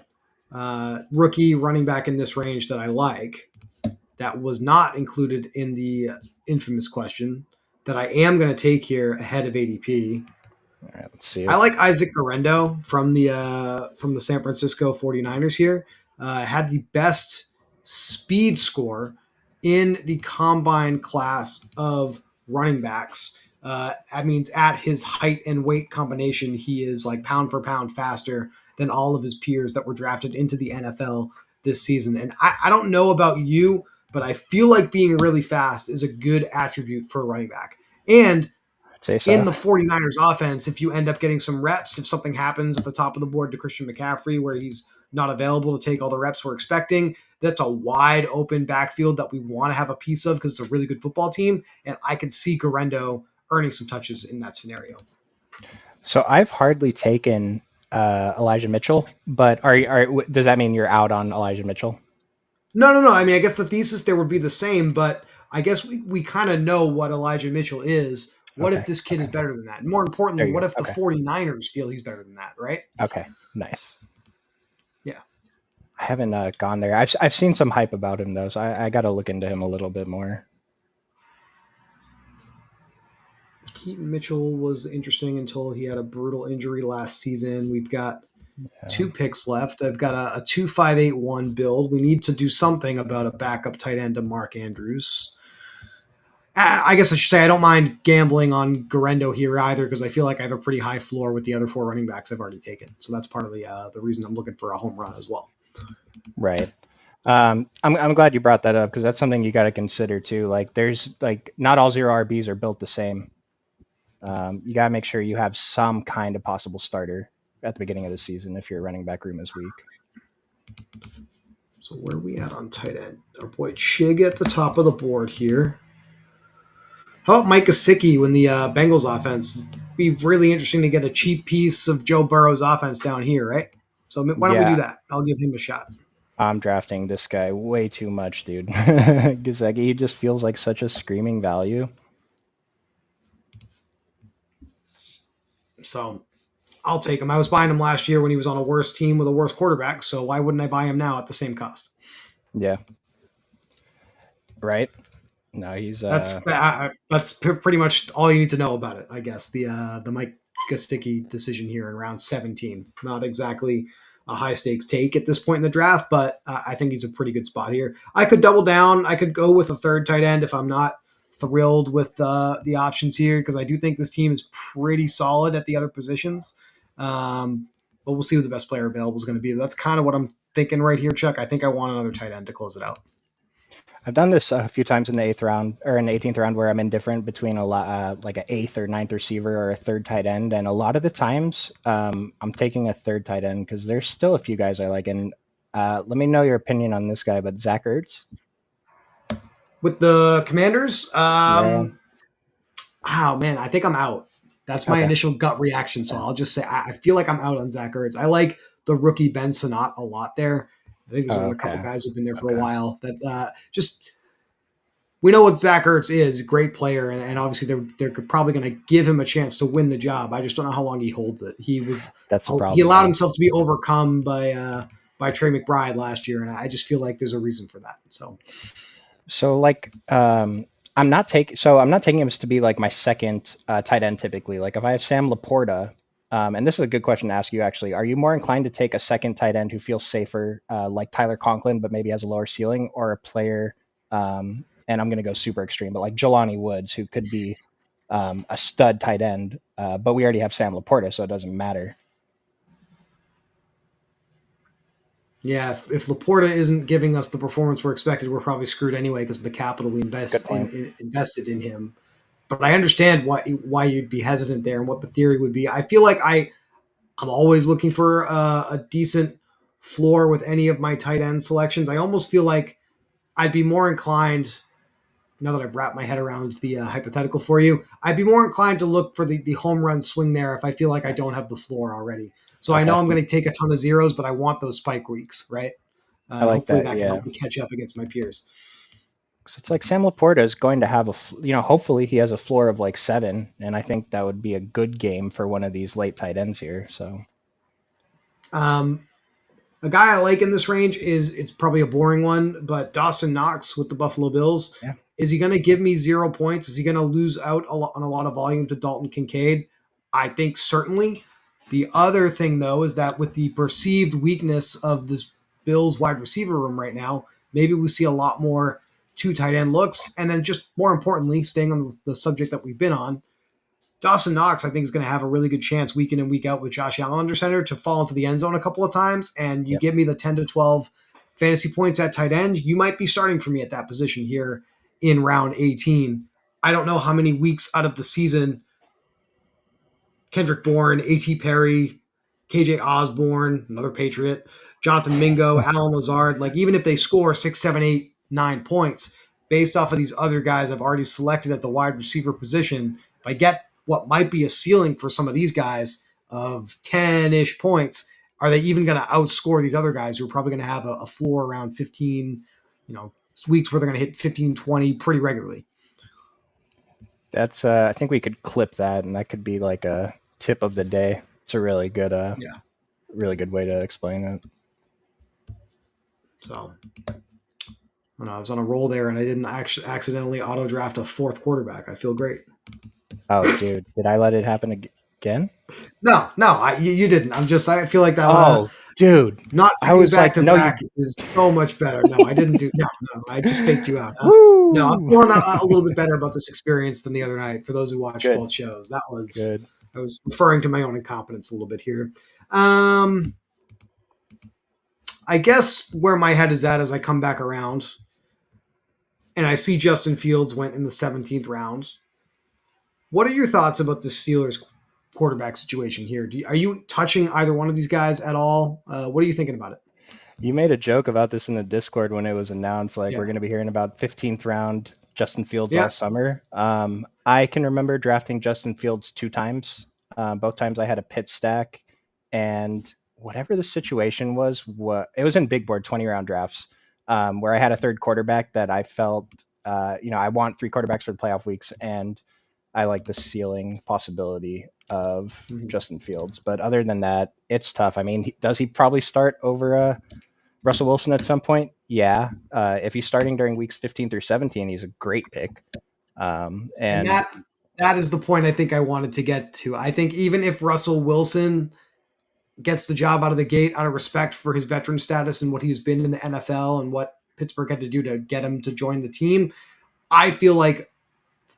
rookie running back in this range that I like that was not included in the infamous question that I am going to take here ahead of ADP. All right, let's see I it. like Isaac Garendo from the San Francisco 49ers here. Had the best speed score in the combine class of running backs. That means at his height and weight combination, he is like pound for pound faster than all of his peers that were drafted into the NFL this season. And I don't know about you, but I feel like being really fast is a good attribute for a running back. And I'd say in so. the 49ers offense, if you end up getting some reps, if something happens at the top of the board to Christian McCaffrey where he's not available to take all the reps we're expecting, that's a wide open backfield that we want to have a piece of because it's a really good football team. And I could see Garendo earning some touches in that scenario. So I've hardly taken Elijah Mitchell, but does that mean you're out on Elijah Mitchell? No. I mean, I guess the thesis there would be the same, but I guess we kind of know what Elijah Mitchell is. What if Okay. this kid Okay. is better than that? And more There importantly, you what go. if the Okay. 49ers feel he's better than that, right? Okay. Nice. Yeah. I haven't gone there. I've seen some hype about him though, so I got to look into him a little bit more. Keaton Mitchell was interesting until he had a brutal injury last season. We've got Yeah. two picks left. I've got a 2.581 build. We need to do something about a backup tight end to Mark Andrews. I guess I should say I don't mind gambling on Garendo here either because I feel like I have a pretty high floor with the other four running backs I've already taken. So that's part of the reason I'm looking for a home run as well. Right. I'm glad you brought that up because that's something you got to consider too. Like, there's like not all zero RBs are built the same. You got to make sure you have some kind of possible starter at the beginning of the season if your running back room is weak. So where are we at on tight end? Our boy Chig at the top of the board here. How about Mike Gesicki when the Bengals offense? Be really interesting to get a cheap piece of Joe Burrow's offense down here, right? So why don't we do Yeah, that? I'll give him a shot. I'm drafting this guy way too much, dude. Gesicki, he just feels like such a screaming value. So I'll take him. I was buying him last year when he was on a worse team with a worse quarterback. So why wouldn't I buy him now at the same cost? Yeah, right. No, he's That's pretty much all you need to know about it, I guess. The Mike Gesicki decision here in round 17. Not exactly a high stakes take at this point in the draft, but I think he's a pretty good spot here. I could double down. I could go with a third tight end if I'm not thrilled with the options here because I do think this team is pretty solid at the other positions. But we'll see who the best player available is going to be. That's kind of what I'm thinking right here, Chuck. I think I want another tight end to close it out. I've done this a few times in the eighth round or in the 18th round where I'm indifferent between a lot, like an eighth or ninth receiver or a third tight end, and a lot of the times I'm taking a third tight end because there's still a few guys I like. And let me know your opinion on this guy, but Zach Ertz. With the Commanders, Yeah. oh man, I think I'm out. That's my Okay. initial gut reaction. So Yeah. I'll just say I feel like I'm out on Zach Ertz. I like the rookie Ben Sinnott a lot there. I think there's only a couple Okay. guys who've been there for a Okay. while that just we know what Zach Ertz is, great player, and obviously they're probably going to give him a chance to win the job. I just don't know how long he holds it. That's the He problem. allowed Yeah. himself to be overcome by Trey McBride last year, and I just feel like there's a reason for that. So So like I'm not taking him to be like my second tight end typically. Like if I have Sam Laporta, and this is a good question to ask you actually. Are you more inclined to take a second tight end who feels safer, like Tyler Conklin, but maybe has a lower ceiling, or a player? And I'm going to go super extreme, but like Jelani Woods, who could be a stud tight end, but we already have Sam Laporta, so it doesn't matter. Yeah, if Laporta isn't giving us the performance we're expected, we're probably screwed anyway because of the capital we Good point. invested in him. But I understand why you'd be hesitant there and what the theory would be. I feel like I'm always looking for a decent floor with any of my tight end selections. I almost feel like I'd be more inclined, now that I've wrapped my head around the hypothetical for you, I'd be more inclined to look for the home run swing there if I feel like I don't have the floor already. So I know Okay. I'm going to take a ton of zeros, but I want those spike weeks, right? I And like hopefully that. that can Yeah. help me catch up against my peers. So it's like Sam Laporta is going to have hopefully he has a floor of like 7, and I think that would be a good game for one of these late tight ends here. So Um, a guy I like in this range is, it's probably a boring one, but Dawson Knox with the Buffalo Bills. yeah, Is he going to give me 0 points? Is he going to lose out on a lot of volume to Dalton Kincaid? I think certainly. The other thing, though, is that with the perceived weakness of this Bills wide receiver room right now, maybe we see a lot more two tight end looks. And then, just more importantly, staying on the subject that we've been on, Dawson Knox, I think, is going to have a really good chance week in and week out with Josh Allen under center to fall into the end zone a couple of times. And you yep. give me the 10 to 12 fantasy points at tight end, you might be starting for me at that position here in round 18. I don't know how many weeks out of the season Kendrick Bourne, A.T. Perry, KJ Osborne, another Patriot, Jonathan Mingo, Alan Lazard, like even if they score 6, 7, 8, 9 points based off of these other guys I've already selected at the wide receiver position, if I get what might be a ceiling for some of these guys of 10-ish points, are they even going to outscore these other guys who are probably going to have a floor around 15, weeks where they're going to hit 15, 20 pretty regularly? That's I think we could clip that, and that could be like a tip of the day. It's a Yeah. really good way to explain it. So I was on a roll there, and I didn't actually accidentally auto draft a fourth quarterback. I feel great. Oh, dude, did I let it happen again? No, you didn't. I feel like that Oh, dude, not I picking was back like, to no, back you. is so much better. No, I didn't do. No, I just faked you out. No, I'm Woo! feeling a little bit better about this experience than the other night. For those who watched Good, both shows, that was good. I was referring to my own incompetence a little bit here. Um, I guess where my head is at as I come back around, and I see Justin Fields went in the 17th round. What are your thoughts about the Steelers quarterback situation here? Are you touching either one of these guys at all? What are you thinking about it? You made a joke about this in the Discord when it was announced. Like, we're Yeah. going to be hearing about 15th round Justin Fields all Yeah. summer. I can remember drafting Justin Fields 2 times. Both times I had a pit stack, and whatever the situation was, it was in big board 20 round drafts, where I had a third quarterback that I felt, I want 3 quarterbacks for the playoff weeks, and I like the ceiling possibility of Mhm. Justin Fields. But other than that, it's tough. I mean, does he probably start over Russell Wilson at some point? Yeah. If he's starting during weeks 15 through 17, he's a great pick. And And that is the point I think I wanted to get to. I think even if Russell Wilson gets the job out of the gate out of respect for his veteran status and what he's been in the NFL and what Pittsburgh had to do to get him to join the team, I feel like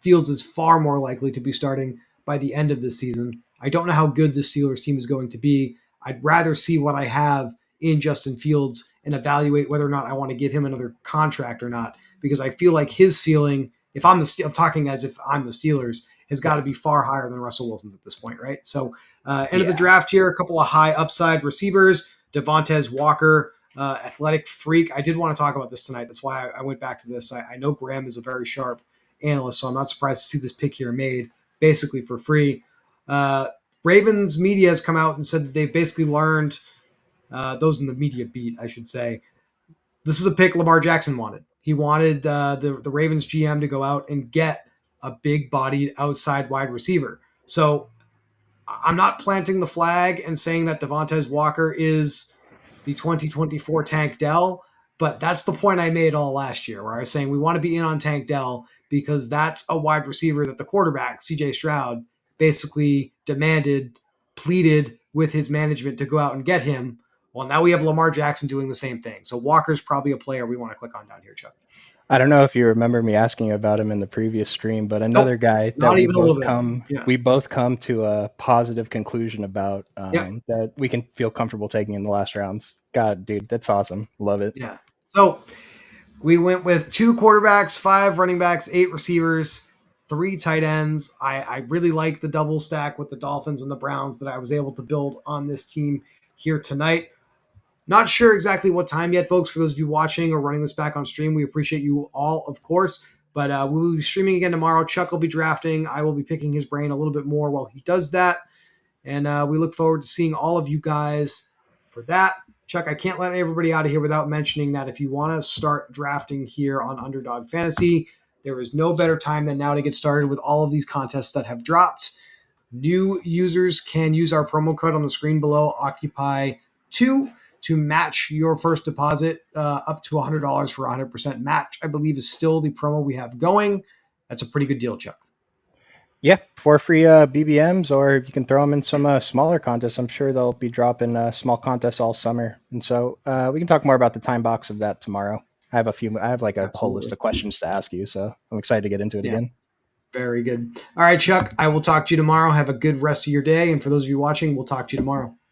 Fields is far more likely to be starting by the end of the season. I don't know how good the Steelers team is going to be. I'd rather see what I have in Justin Fields and evaluate whether or not I want to give him another contract or not, because I feel like his ceiling, if I'm talking as if I'm the Steelers, has got yeah, to be far higher than Russell Wilson's at this point, right? So, end of the yeah, draft here, a couple of high upside receivers, Devontae Walker, athletic freak. I did want to talk about this tonight. That's why I went back to this. I know Graham is a very sharp analyst, so I'm not surprised to see this pick here made basically for free. Uh, Ravens media has come out and said that they've basically learned, those in the media beat, I should say, this is a pick Lamar Jackson wanted. He wanted the Ravens GM to go out and get a big bodied outside wide receiver. So I'm not planting the flag and saying that Devontae Walker is the 2024 Tank Dell, but that's the point I made all last year, where I was saying we want to be in on Tank Dell because that's a wide receiver that the quarterback, CJ Stroud, basically demanded, pleaded with his management to go out and get him. Well, now we have Lamar Jackson doing the same thing. So Walker's probably a player we want to click on down here, Chuck. I don't know if you remember me asking about him in the previous stream, but another Nope, guy that not even a little bit. Yeah. we both come to a positive conclusion about Yep. that we can feel comfortable taking in the last rounds. God, dude, that's awesome. Love it. Yeah. So we went with 2 quarterbacks, 5 running backs, 8 receivers, 3 tight ends. I really like the double stack with the Dolphins and the Browns that I was able to build on this team here tonight. Not sure exactly what time yet, folks. For those of you watching or running this back on stream, we appreciate you all, of course. But we will be streaming again tomorrow. Chuck will be drafting. I will be picking his brain a little bit more while he does that. And we look forward to seeing all of you guys for that. Chuck, I can't let everybody out of here without mentioning that if you want to start drafting here on Underdog Fantasy, there is no better time than now to get started with all of these contests that have dropped. New users can use our promo code on the screen below, Occupy2, to match your first deposit up to $100 for a 100% match. I believe is still the promo we have going. That's a pretty good deal, Chuck. Yeah, for free BBMs, or you can throw them in some smaller contests. I'm sure they'll be dropping small contests all summer, and so we can talk more about the time box of that tomorrow. I have a few. I have like a whole list Absolutely. of questions to ask you, so I'm excited to get into it Yeah. again. Very good. All right, Chuck, I will talk to you tomorrow. Have a good rest of your day. And for those of you watching, we'll talk to you tomorrow.